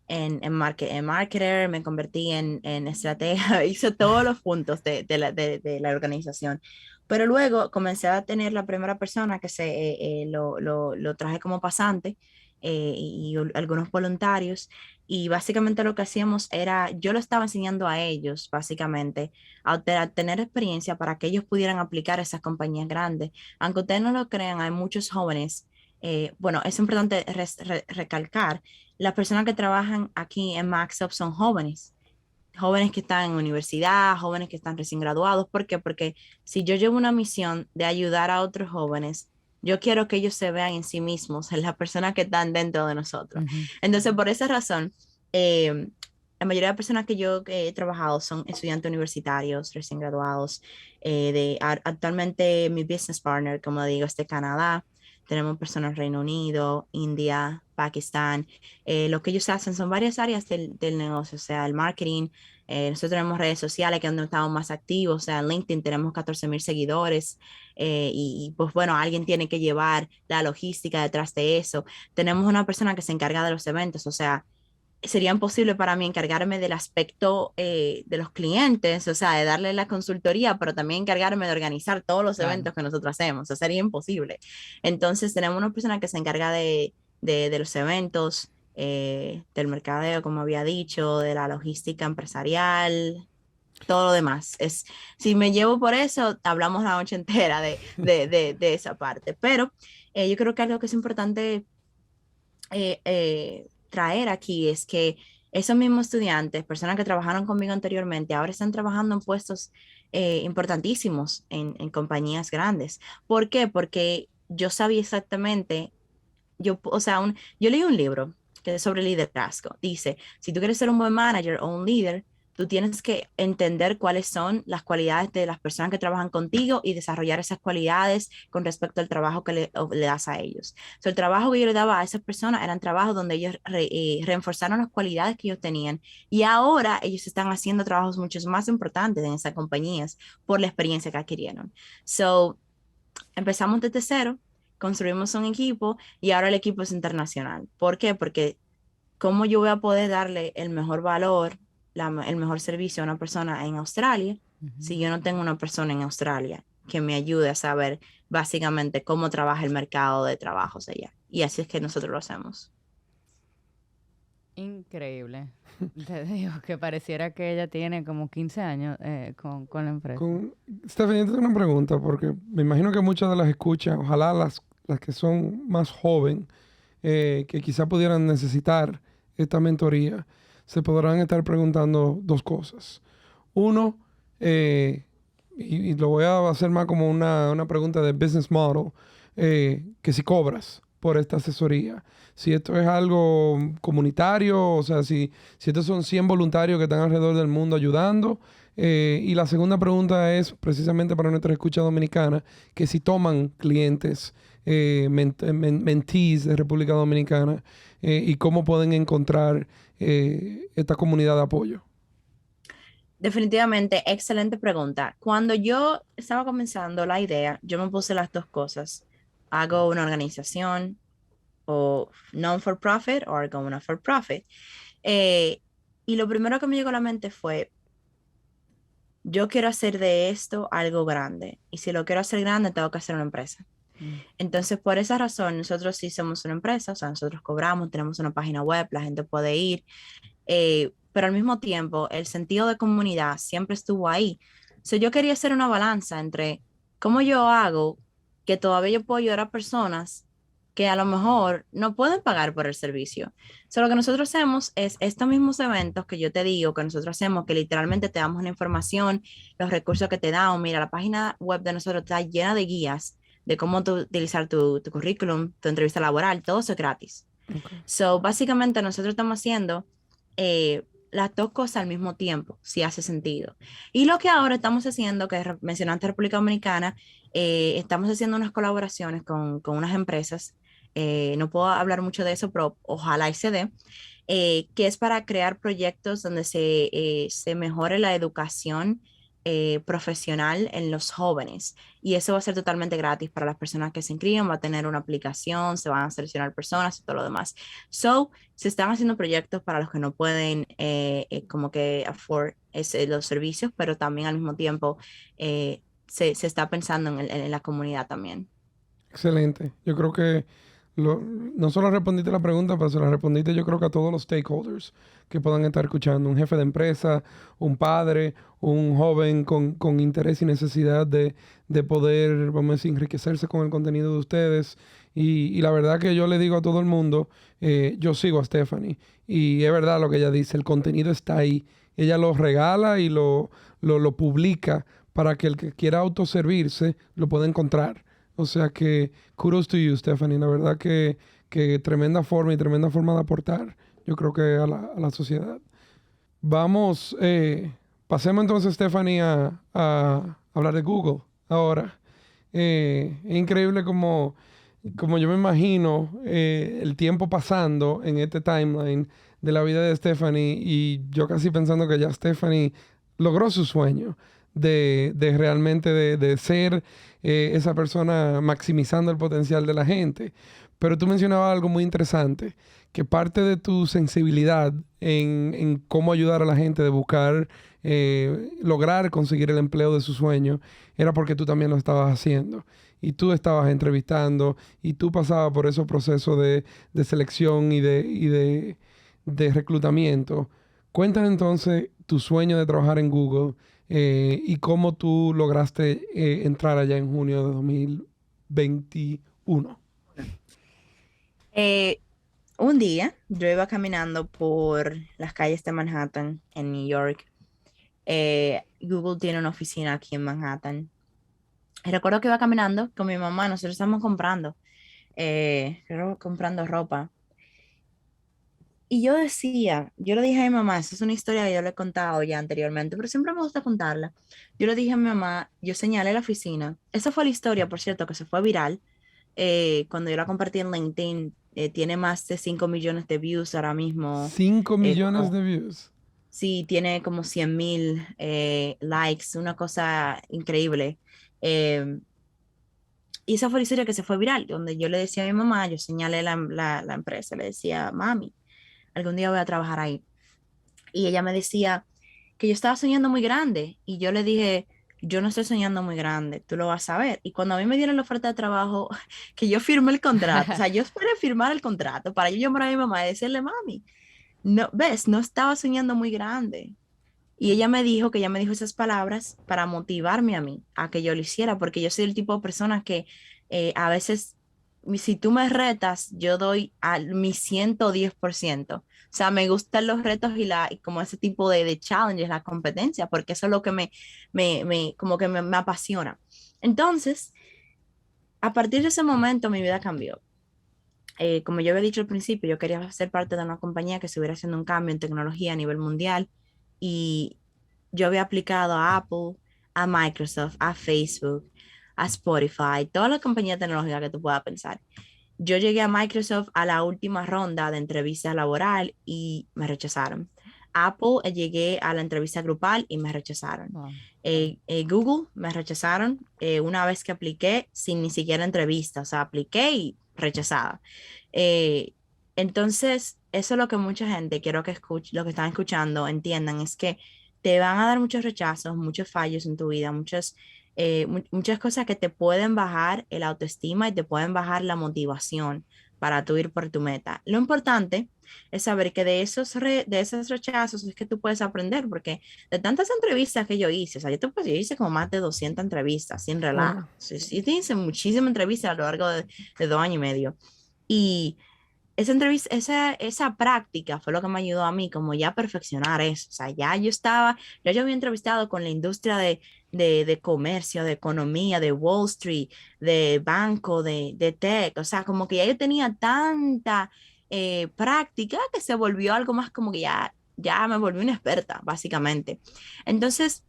en marketer, me convertí en estratega, hice todos los puntos de la organización. Pero luego comencé a tener la primera persona que lo traje como pasante y algunos voluntarios. Y básicamente lo que hacíamos era, yo lo estaba enseñando a ellos, básicamente a tener experiencia para que ellos pudieran aplicar a esas compañías grandes. Aunque ustedes no lo crean, hay muchos jóvenes bueno, es importante recalcar, las personas que trabajan aquí en MaxUp son jóvenes, jóvenes que están en universidad, jóvenes que están recién graduados. ¿Por qué? Porque si yo llevo una misión de ayudar a otros jóvenes, yo quiero que ellos se vean en sí mismos, en las personas que están dentro de nosotros. Ujú. Entonces, por esa razón, la mayoría de personas que yo he trabajado son estudiantes universitarios, recién graduados. Actualmente mi business partner, como digo, es de Canadá. Tenemos personas en Reino Unido, India, Pakistán. Lo que ellos hacen son varias áreas del negocio, o sea, el marketing. Nosotros tenemos redes sociales que es donde estamos más activos, o sea, en LinkedIn tenemos 14,000 seguidores, pues bueno, alguien tiene que llevar la logística detrás de eso. Tenemos una persona que se encarga de los eventos, o sea, sería imposible para mí encargarme del aspecto de los clientes, o sea, de darle la consultoría, pero también encargarme de organizar todos los Claro. eventos que nosotros hacemos, o sea, sería imposible. Entonces, tenemos una persona que se encarga de los eventos, del mercadeo, como había dicho, de la logística empresarial, todo lo demás. Si me llevo por eso, hablamos la noche entera de esa parte, pero yo creo que algo que es importante traer aquí es que esos mismos estudiantes, personas que trabajaron conmigo anteriormente, ahora están trabajando en puestos importantísimos en compañías grandes. ¿Por qué? Porque yo sabía exactamente, o sea, yo leí un libro que es sobre liderazgo. Dice, si tú quieres ser un buen manager o un líder, tú tienes que entender cuáles son las cualidades de las personas que trabajan contigo y desarrollar esas cualidades con respecto al trabajo que le das a ellos. So, el trabajo que yo le daba a esas personas eran trabajos donde ellos reforzaron las cualidades que ellos tenían y ahora ellos están haciendo trabajos mucho más importantes en esas compañías por la experiencia que adquirieron. So, empezamos desde cero, construimos un equipo y ahora el equipo es internacional. ¿Por qué? Porque ¿cómo yo voy a poder darle el mejor valor, el mejor servicio a una persona en Australia Ujú. si yo no tengo una persona en Australia que me ayude a saber básicamente cómo trabaja el mercado de trabajos allá? Y así es que nosotros lo hacemos. Increíble. Te digo que pareciera que ella tiene como 15 años con la empresa. Stephanie, yo te tengo una pregunta, porque me imagino que muchas de las escuchas, ojalá las que son más jóvenes, que quizá pudieran necesitar esta mentoría, se podrán estar preguntando dos cosas. Uno, y lo voy a hacer más como una pregunta de business model, que si cobras por esta asesoría. Si esto es algo comunitario, o sea, si estos son 100 voluntarios que están alrededor del mundo ayudando. Y la segunda pregunta es precisamente para nuestra escucha dominicana, que si toman clientes, mentees de República Dominicana, y cómo pueden encontrar esta comunidad de apoyo. Definitivamente, excelente pregunta. Cuando yo estaba comenzando la idea, yo me puse las dos cosas. Hago una organización o non-for-profit o hago una for-profit. Eh, y lo primero que me llegó a la mente fue, yo quiero hacer de esto algo grande. Y si lo quiero hacer grande, tengo que hacer una empresa. Mm. Entonces, por esa razón, nosotros sí somos una empresa, o sea, nosotros cobramos, tenemos una página web, la gente puede ir, pero al mismo tiempo el sentido de comunidad siempre estuvo ahí. So, yo quería hacer una balanza entre cómo yo hago que todavía yo puedo ayudar a personas que a lo mejor no pueden pagar por el servicio. So, lo que nosotros hacemos es estos mismos eventos que yo te digo, que nosotros hacemos, que literalmente te damos una información, los recursos que te damos. Mira, la página web de nosotros está llena de guías de cómo utilizar tu currículum, tu entrevista laboral, todo eso es gratis. Okay. So, básicamente nosotros estamos haciendo eh, las dos cosas al mismo tiempo, si hace sentido. Y lo que ahora estamos haciendo, que mencionaste República Dominicana, estamos haciendo unas colaboraciones con unas empresas, no puedo hablar mucho de eso, pero ojalá y se dé, que es para crear proyectos donde se mejore la educación profesional en los jóvenes. Y eso va a ser totalmente gratis para las personas que se inscriban, va a tener una aplicación, se van a seleccionar personas y todo lo demás. So, se están haciendo proyectos para los que no pueden como que afford los servicios, pero también al mismo tiempo se está pensando en la comunidad también. Excelente. Yo creo que no solo respondiste la pregunta, pero se la respondiste yo creo que a todos los stakeholders que puedan estar escuchando. Un jefe de empresa, un padre, un joven con interés y necesidad de poder, vamos a decir, enriquecerse con el contenido de ustedes. Y la verdad que yo le digo a todo el mundo, yo sigo a Stephanie. Y es verdad lo que ella dice, el contenido está ahí. Ella lo regala y lo publica para que el que quiera autoservirse lo pueda encontrar. O sea que, kudos to you, Stephanie. La verdad que tremenda forma de aportar, yo creo que a la sociedad. Vamos, pasemos entonces, Stephanie, a hablar de Google ahora. Es increíble como yo me imagino el tiempo pasando en este timeline de la vida de Stephanie y yo casi pensando que ya Stephanie logró su sueño de realmente de ser esa persona maximizando el potencial de la gente. Pero tú mencionabas algo muy interesante, que parte de tu sensibilidad en cómo ayudar a la gente de buscar, lograr conseguir el empleo de su sueño, era porque tú también lo estabas haciendo. Y tú estabas entrevistando y tú pasabas por esos procesos de selección y de reclutamiento. Cuéntanos entonces tu sueño de trabajar en Google y cómo tú lograste entrar allá en junio de 2021. Un día yo iba caminando por las calles de Manhattan en New York. Google tiene una oficina aquí en Manhattan. Y recuerdo que iba caminando con mi mamá, nosotros estábamos comprando ropa. Y yo le dije a mi mamá, esa es una historia que yo le he contado ya anteriormente, pero siempre me gusta contarla. Yo le dije a mi mamá, yo señalé la oficina. Esa fue la historia, por cierto, que se fue viral. Cuando yo la compartí en LinkedIn, tiene más de 5 millones de views ahora mismo. 5 millones de views. Sí, tiene como 100,000 likes, una cosa increíble. Y esa fue la historia que se fue viral, donde yo le decía a mi mamá, yo señalé la empresa, le decía, mami, algún día voy a trabajar ahí. Y ella me decía que yo estaba soñando muy grande. Y yo le dije, yo no estoy soñando muy grande, tú lo vas a ver. Y cuando a mí me dieron la oferta de trabajo, que yo firmé el contrato, o sea, yo esperé firmar el contrato para yo llamar a mi mamá y decirle, mami, no, ves, no estaba soñando muy grande. Y ella me dijo que ella me dijo esas palabras para motivarme a mí, a que yo lo hiciera, porque yo soy el tipo de persona que a veces, si tú me retas, yo doy mi 110%. O sea, me gustan los retos y como ese tipo de challenges, la competencia, porque eso es lo que como que me apasiona. Entonces, a partir de ese momento mi vida cambió. Como yo había dicho al principio, yo quería ser parte de una compañía que estuviera haciendo un cambio en tecnología a nivel mundial y yo había aplicado a Apple, a Microsoft, a Facebook, a Spotify, todas las compañías tecnológicas que tú puedas pensar. Yo llegué a Microsoft a la última ronda de entrevista laboral y me rechazaron. Apple, llegué a la entrevista grupal y me rechazaron. Wow. Google me rechazaron una vez que apliqué sin ni siquiera entrevista, o sea, apliqué y rechazada. Entonces, eso es lo que mucha gente, quiero que escuche, lo que están escuchando, entiendan, es que te van a dar muchos rechazos, muchos fallos en tu vida, muchas cosas que te pueden bajar el autoestima y te pueden bajar la motivación para tú ir por tu meta. Lo importante es saber que de esos rechazos es que tú puedes aprender, porque de tantas entrevistas que yo hice, o sea, yo hice como más de 200 entrevistas, sin relajo. Wow. Sí, te hice muchísimas entrevistas a lo largo de 2 años y medio. Y esa entrevista, esa práctica fue lo que me ayudó a mí como ya a perfeccionar eso. O sea, ya yo había entrevistado con la industria de comercio, de economía, de Wall Street, de banco, de tech. O sea, como que ya yo tenía tanta práctica que se volvió algo más como que ya me volví una experta, básicamente. Entonces,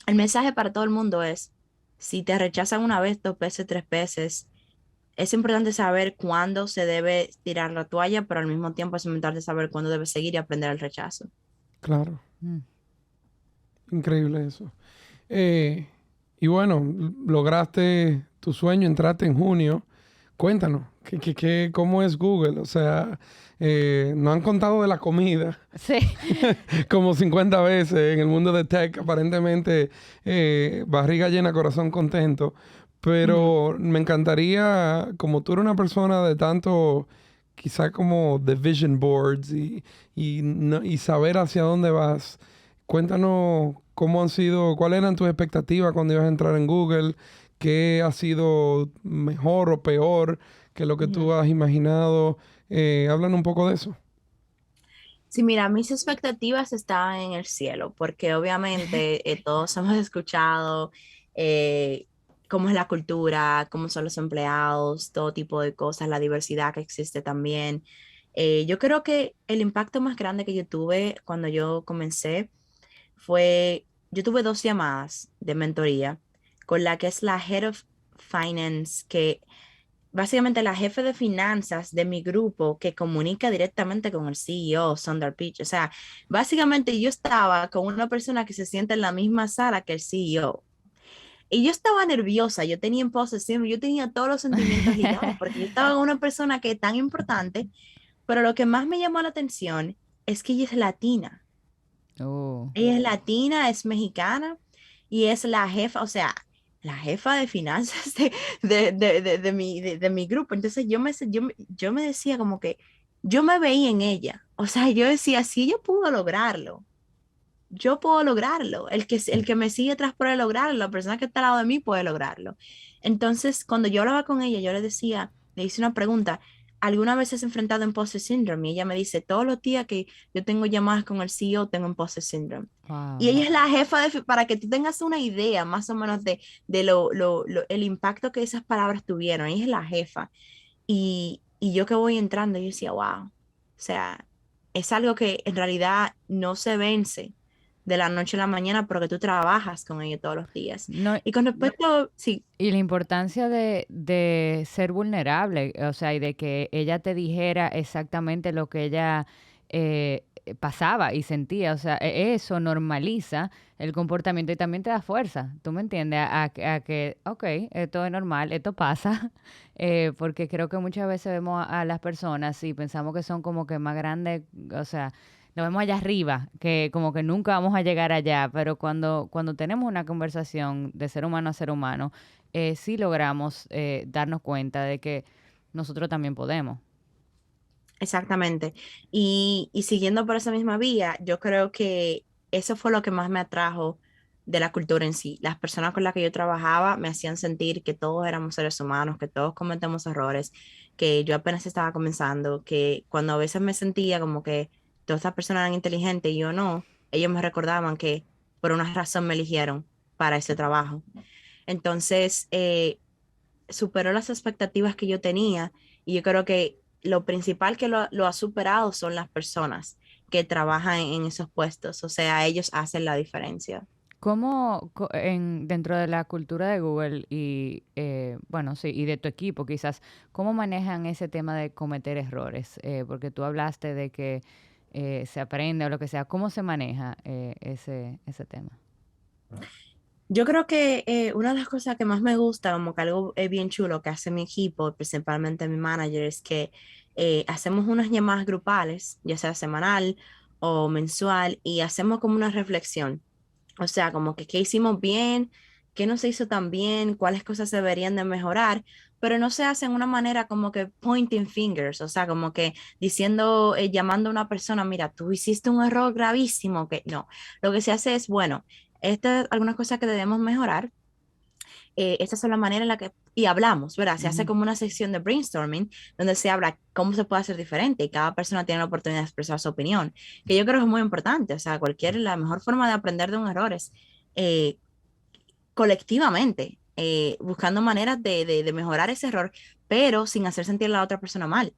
el mensaje para todo el mundo es, si te rechazan una vez, 2 veces, 3 veces, es importante saber cuándo se debe tirar la toalla, pero al mismo tiempo es importante saber cuándo debes seguir y aprender el rechazo. Claro. Increíble eso. Y bueno, lograste tu sueño, entraste en junio. Cuéntanos, ¿cómo es Google? O sea, nos han contado de la comida Sí. como 50 veces en el mundo de tech, aparentemente barriga llena, corazón contento. Pero me encantaría, como tú eres una persona de tanto, quizá como de vision boards y saber hacia dónde vas, cuéntanos cómo han sido, cuáles eran tus expectativas cuando ibas a entrar en Google, qué ha sido mejor o peor que lo que tú has imaginado. Háblanos un poco de eso. Sí, mira, mis expectativas estaban en el cielo, porque obviamente todos hemos escuchado eh, cómo es la cultura, cómo son los empleados, todo tipo de cosas, la diversidad que existe también. Yo creo que el impacto más grande que yo tuve cuando yo comencé yo tuve 2 llamadas de mentoría con la que es la Head of Finance, que básicamente la jefe de finanzas de mi grupo que comunica directamente con el CEO, Sundar Pichai. O sea, básicamente yo estaba con una persona que se sienta en la misma sala que el CEO. Y yo estaba nerviosa, yo tenía imposter syndrome, yo tenía todos los sentimientos ligados, porque yo estaba con una persona que es tan importante, pero lo que más me llamó la atención es que ella es latina. Oh, Ella es latina, es mexicana y es la jefa, o sea, la jefa de finanzas de mi grupo. Entonces yo me decía como que yo me veía en ella. O sea, yo decía, si ella pudo lograrlo, yo puedo lograrlo. El que me sigue atrás puede lograrlo. La persona que está al lado de mí puede lograrlo. Entonces, cuando yo hablaba con ella, yo le hice una pregunta. ¿Alguna vez has enfrentado imposter syndrome? Y ella me dice, todos los días que yo tengo llamadas con el CEO, tengo imposter syndrome. Y wow. ella es la jefa para que tú tengas una idea más o menos de el impacto que esas palabras tuvieron. Ella es la jefa. Y yo que voy entrando, yo decía, wow. O sea, es algo que en realidad no se vence de la noche a la mañana porque tú trabajas con ella todos los días. No, Y con respecto, sí, y la importancia de ser vulnerable, o sea, y de que ella te dijera exactamente lo que ella pasaba y sentía, o sea, eso normaliza el comportamiento y también te da fuerza, ¿tú me entiendes? A que, ok, esto es normal, esto pasa, porque creo que muchas veces vemos a las personas y pensamos que son como que más grandes, o sea, nos vemos allá arriba, que como que nunca vamos a llegar allá, pero cuando tenemos una conversación de ser humano a ser humano, sí logramos darnos cuenta de que nosotros también podemos. exactamente. Y siguiendo por esa misma vía, yo creo que eso fue lo que más me atrajo de la cultura en sí. Las personas con las que yo trabajaba me hacían sentir que todos éramos seres humanos, que todos cometemos errores, que yo apenas estaba comenzando, que cuando a veces me sentía como que todas estas personas eran inteligentes y yo no, ellos me recordaban que por una razón me eligieron para ese trabajo. Entonces, superó las expectativas que yo tenía y yo creo que lo principal que lo ha superado son las personas que trabajan en esos puestos, o sea, ellos hacen la diferencia. ¿Cómo dentro de la cultura de Google y, bueno, sí, y de tu equipo quizás, cómo manejan ese tema de cometer errores? Porque tú hablaste de que se aprende o lo que sea. ¿Cómo se maneja ese tema? Yo creo que una de las cosas que más me gusta, como que algo bien chulo que hace mi equipo, principalmente mi manager, es que hacemos unas llamadas grupales, ya sea semanal o mensual, y hacemos como una reflexión. O sea, como que qué hicimos bien, qué no se hizo tan bien, cuáles cosas se deberían de mejorar, pero no se hace en una manera como que pointing fingers, o sea, como que diciendo, llamando a una persona, mira, tú hiciste un error gravísimo, que no, lo que se hace es, bueno, estas algunas cosas que debemos mejorar, estas son las maneras en las que, y hablamos, ¿verdad? Se hace Ujú. como una sección de brainstorming donde se habla cómo se puede hacer diferente y cada persona tiene la oportunidad de expresar su opinión, que yo creo que es muy importante, o sea, la mejor forma de aprender de un error es eh, colectivamente, buscando maneras de mejorar ese error, pero sin hacer sentir a la otra persona mal.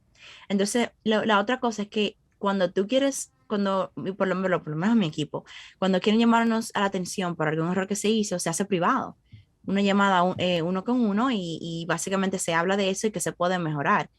Entonces, la otra cosa es que cuando tú quieres, por lo menos en mi equipo, cuando quieren llamarnos a la atención por algún error que se hizo, se hace privado. Una llamada uno con uno y básicamente se habla de eso y que se puede mejorar.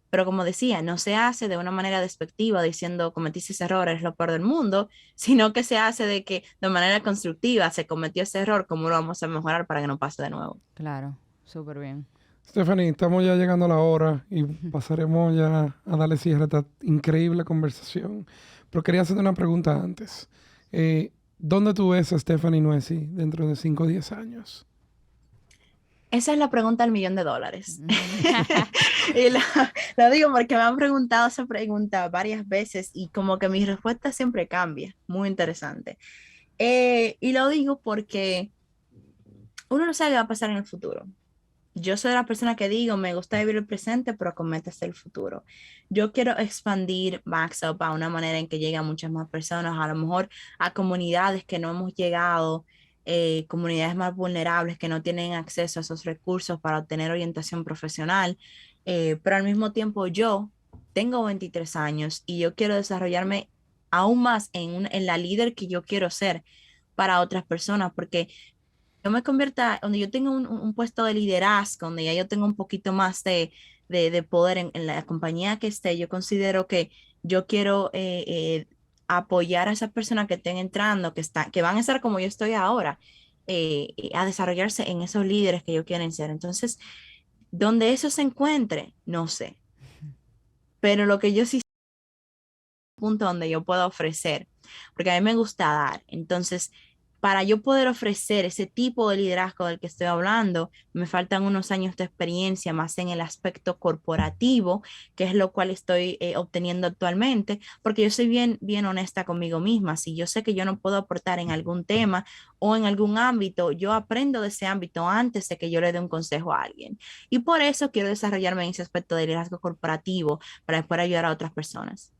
Pero como decía, no se hace de una manera despectiva diciendo cometiste ese error, es lo peor del mundo, sino que se hace de que de manera constructiva se cometió ese error, cómo lo vamos a mejorar para que no pase de nuevo. Claro, súper bien. Stephanie, estamos ya llegando a la hora y pasaremos ya a darle cierre a esta increíble conversación. Pero quería hacerte una pregunta antes. ¿Dónde tú ves a Stephanie Nuesi dentro de 5 o 10 años? Esa es la pregunta del $1.000.000. Y lo digo porque me han preguntado esa pregunta varias veces y como que mi respuesta siempre cambia. Muy interesante. Y lo digo porque uno no sabe qué va a pasar en el futuro. Yo soy la persona que digo, me gusta vivir el presente, pero con metas el futuro. Yo quiero expandir Max Up a una manera en que llegue a muchas más personas, a lo mejor a comunidades que no hemos llegado, comunidades más vulnerables que no tienen acceso a esos recursos para obtener orientación profesional. Pero al mismo tiempo yo tengo 23 años y yo quiero desarrollarme aún más en la líder que yo quiero ser para otras personas, porque yo me convierta, donde yo tenga un puesto de liderazgo, donde ya yo tengo un poquito más de poder en la compañía que esté, yo considero que yo quiero apoyar a esas personas que estén entrando, que van a estar como yo estoy ahora, a desarrollarse en esos líderes que ellos quieren ser. Entonces, donde eso se encuentre, no sé, pero lo que yo sí punto donde yo pueda ofrecer, porque a mí me gusta dar. Entonces, para yo poder ofrecer ese tipo de liderazgo del que estoy hablando, me faltan unos años de experiencia más en el aspecto corporativo, que es lo cual estoy obteniendo actualmente, porque yo soy bien, bien honesta conmigo misma. Si yo sé que yo no puedo aportar en algún tema o en algún ámbito, yo aprendo de ese ámbito antes de que yo le dé un consejo a alguien. Y por eso quiero desarrollarme en ese aspecto de liderazgo corporativo para después ayudar a otras personas.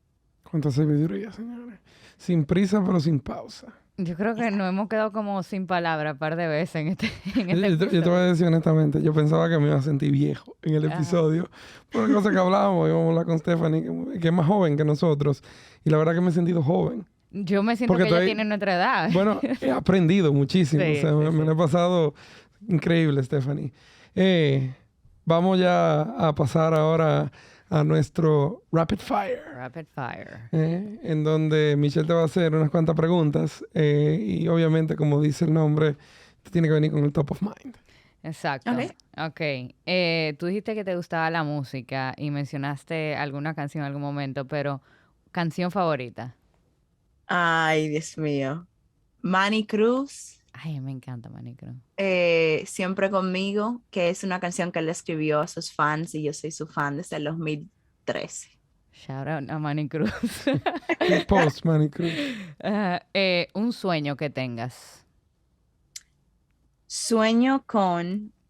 Cuánta sabiduría, señores. Sin prisa, pero sin pausa. Yo creo que nos hemos quedado como sin palabra un par de veces en este, en Yo, este yo te voy a episodio. decir honestamente, yo pensaba que me iba a sentir viejo en el Ajá. episodio. Por una cosa que hablábamos, íbamos a hablar con Stephanie, que es más joven que nosotros. Y la verdad que me he sentido joven. Yo me siento Porque que ella estoy, tiene nuestra edad. bueno, he aprendido muchísimo. O Sí, sea, sí, me lo he sí. pasado increíble, Stephanie. Vamos ya a pasar ahora a nuestro Rapid Fire. Rapid fire. En donde Michelle te va a hacer unas cuantas preguntas y obviamente, como dice el nombre, tú tienes que venir con el top of mind. Exacto. Ok. Ok. Tú dijiste que te gustaba la música y mencionaste alguna canción en algún momento, pero canción favorita. Ay, Dios mío. Manny Cruz, Ay, me encanta Manicro. Siempre conmigo, que es una canción que él escribió a sus fans y yo soy su fan desde el 2013. Shout out a Manny Cruz. Good post, Manny Cruz. Un sueño que tengas.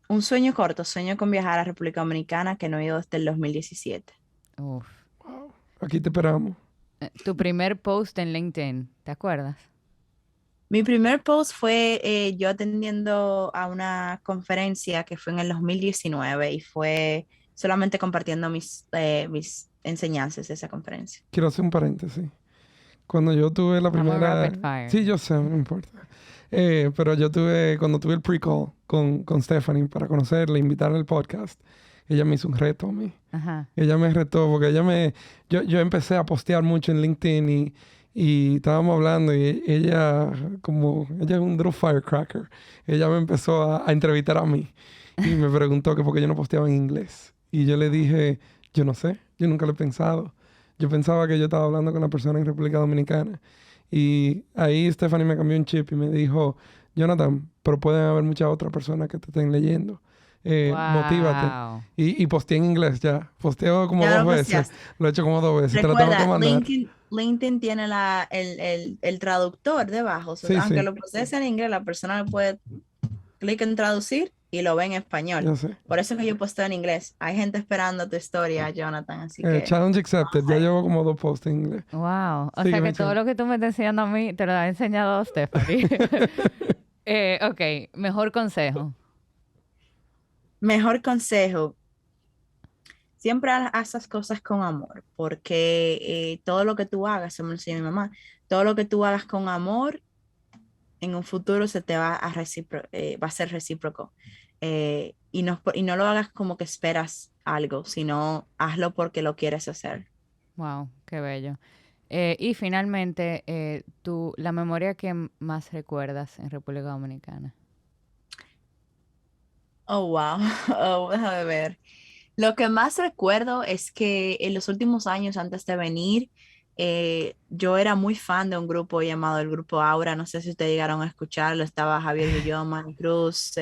Un sueño corto, sueño con viajar a República Dominicana que no he ido desde el 2017. Uf. Wow. Aquí te esperamos. Tu primer post en LinkedIn, ¿te acuerdas? Mi primer post fue yo atendiendo a una conferencia que fue en el 2019 y fue solamente compartiendo mis enseñanzas de esa conferencia. Quiero hacer un paréntesis. Cuando yo tuve la Vamos primera... rapid fire. Sí, yo sé, no importa. Pero cuando tuve el pre-call con Stephanie para conocerla, invitarla al podcast, ella me hizo un reto a mí. Ajá. Ella me retó porque yo empecé a postear mucho en LinkedIn y estábamos hablando y ella es un true firecracker. Ella me empezó a entrevistar a mí y me preguntó que por qué yo no posteaba en inglés. Y yo le dije, yo no sé, yo nunca lo he pensado. Yo pensaba que yo estaba hablando con la persona en República Dominicana. Y ahí Stephanie me cambió un chip y me dijo, Jonathan, pero pueden haber muchas otras personas que te estén leyendo. Motívate. Wow. Y posteé en inglés ya. Posteo como Ya dos lo veces. posteaste. Lo he hecho como 2 veces. Te lo tengo que Recuerda, mandar. LinkedIn tiene el traductor debajo. O sea, Sí, aunque sí. lo postees en inglés, la persona le puede clic en traducir y lo ve en español. Yo sé. Por eso es que yo posteo en inglés. Hay gente esperando tu historia, Jonathan, así que... Challenge accepted. Ya llevo como 2 posts en inglés. Wow. O Sí, sea que me todo encanta. lo que tú me estás enseñando a mí te lo ha enseñado Stephanie. Ok, mejor consejo. Mejor consejo. Siempre haz esas cosas con amor, porque todo lo que tú hagas, eso me lo enseñó mi mamá, todo lo que tú hagas con amor, en un futuro se te va va a ser recíproco. Y no lo hagas como que esperas algo, sino hazlo porque lo quieres hacer. Wow, qué bello. Y finalmente, la memoria que más recuerdas en República Dominicana. Oh, wow. Oh, déjame ver. Lo que más recuerdo es que en los últimos años antes de venir, yo era muy fan de un grupo llamado el Grupo Aura. No sé si ustedes llegaron a escucharlo. Estaba Javier Guillón, Manny Cruz,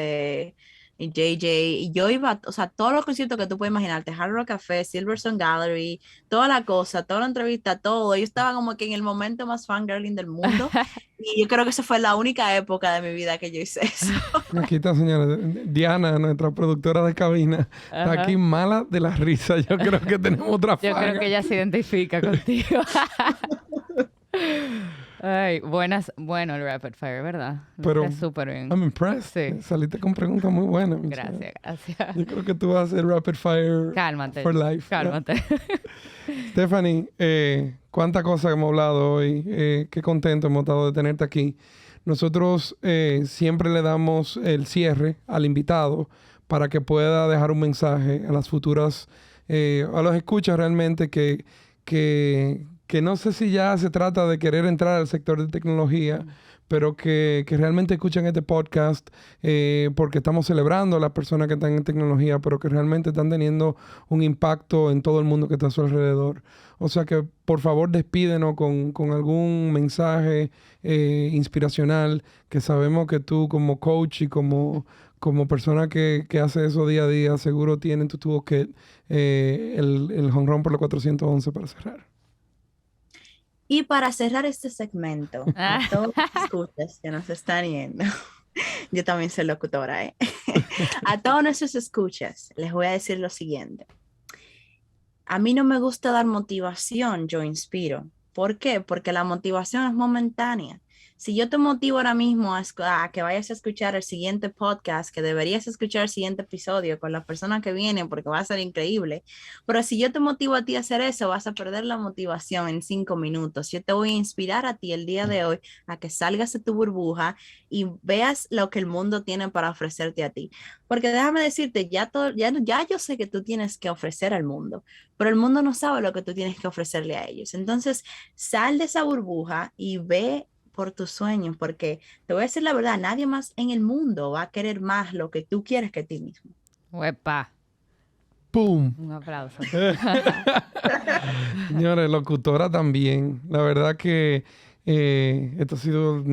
y JJ, y yo iba, o sea, todos los conciertos que tú puedes imaginarte, Hard Rock Café, Silverstone Gallery, toda la cosa, toda la entrevista, todo. Yo estaba como que en el momento más fangirling del mundo, y yo creo que esa fue la única época de mi vida que yo hice eso. Aquí está, señora. Diana, nuestra productora de cabina, está Ajá. aquí mala de la risa. Yo creo que tenemos otra Yo creo que ella se identifica contigo. Ay, bueno el Rapid Fire, ¿verdad? Lo Pero hiciste súper bien. I'm impressed. Sí. Saliste con preguntas muy buenas. Gracias, gracias. Yo creo que tú vas a hacer Rapid Fire Cálmate. for life. Cálmate. Stephanie, cuántas cosas hemos hablado hoy. Qué contento hemos estado de tenerte aquí. Nosotros siempre le damos el cierre al invitado para que pueda dejar un mensaje a las futuras, a los escuchas realmente que no sé si ya se trata de querer entrar al sector de tecnología, pero que realmente escuchan este podcast porque estamos celebrando a las personas que están en tecnología, pero que realmente están teniendo un impacto en todo el mundo que está a su alrededor. O sea que, por favor, despídenos con algún mensaje inspiracional, que sabemos que tú como coach y como persona que hace eso día a día, seguro tiene en tu toolkit el home run por la 411 para cerrar. Y para cerrar este segmento, a todos los escuchas que nos están yendo, yo también soy locutora, ¿eh? A todos nuestros escuchas, les voy a decir lo siguiente. A mí no me gusta dar motivación, yo inspiro. ¿Por qué? Porque la motivación es momentánea. Si yo te motivo ahora mismo a que vayas a escuchar el siguiente podcast, que deberías escuchar el siguiente episodio con las personas que vienen porque va a ser increíble, pero si yo te motivo a ti a hacer eso, vas a perder la motivación en 5 minutos. Yo te voy a inspirar a ti el día de hoy a que salgas de tu burbuja y veas lo que el mundo tiene para ofrecerte a ti. Porque déjame decirte, ya yo sé que tú tienes que ofrecer al mundo, pero el mundo no sabe lo que tú tienes que ofrecerle a ellos. Entonces, sal de esa burbuja y ve por tus sueños, porque te voy a decir la verdad, nadie más en el mundo va a querer más lo que tú quieres que ti mismo. ¡Uepa! ¡Pum! Un aplauso. Señores, locutora también. La verdad que esto ha sido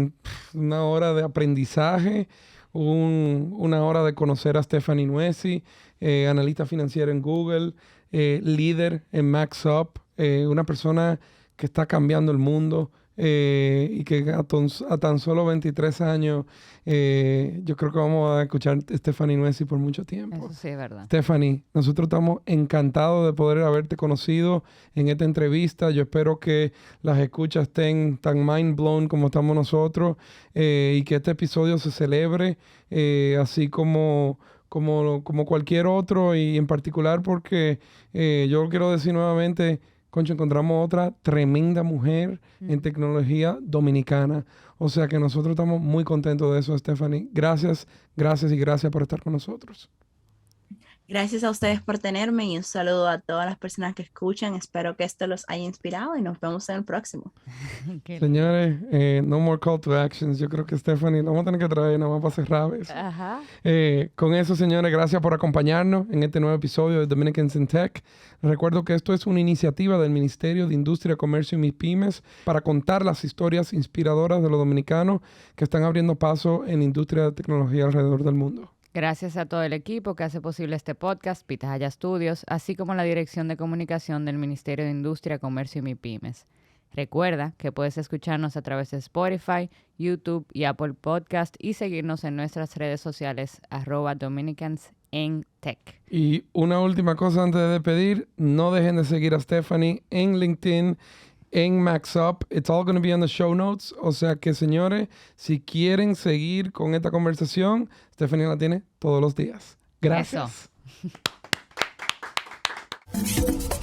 una hora de aprendizaje, una hora de conocer a Stephanie Nuesi, analista financiera en Google, líder en MaxUp, una persona que está cambiando el mundo. Y que a tan solo 23 años, yo creo que vamos a escuchar a Stephanie Nuesi por mucho tiempo. Eso sí es verdad. Stephanie, nosotros estamos encantados de poder haberte conocido en esta entrevista. Yo espero que las escuchas estén tan mind blown como estamos nosotros y que este episodio se celebre así como cualquier otro, y en particular porque yo quiero decir nuevamente, Concho, encontramos otra tremenda mujer en tecnología dominicana. O sea que nosotros estamos muy contentos de eso, Stephanie. Gracias, gracias y gracias por estar con nosotros. Gracias a ustedes por tenerme y un saludo a todas las personas que escuchan. Espero que esto los haya inspirado y nos vemos en el próximo. Señores, no more call to actions. Yo creo que Stephanie la vamos a tener que traer nada más para cerrar eso. Ajá. Con eso, señores, gracias por acompañarnos en este nuevo episodio de Dominicans in Tech. Recuerdo que esto es una iniciativa del Ministerio de Industria, Comercio y MIPYMES para contar las historias inspiradoras de los dominicanos que están abriendo paso en la industria de tecnología alrededor del mundo. Gracias a todo el equipo que hace posible este podcast, Pitahaya Studios, así como la Dirección de Comunicación del Ministerio de Industria, Comercio y MIPYMES. Recuerda que puedes escucharnos a través de Spotify, YouTube y Apple Podcast y seguirnos en nuestras redes sociales @DominicansInTech. Y una última cosa antes de despedir, no dejen de seguir a Stephanie en LinkedIn, en MaxUp. It's all going to be on the show notes. O sea que, señores, si quieren seguir con esta conversación, Stephanie la tiene todos los días. Gracias. Eso.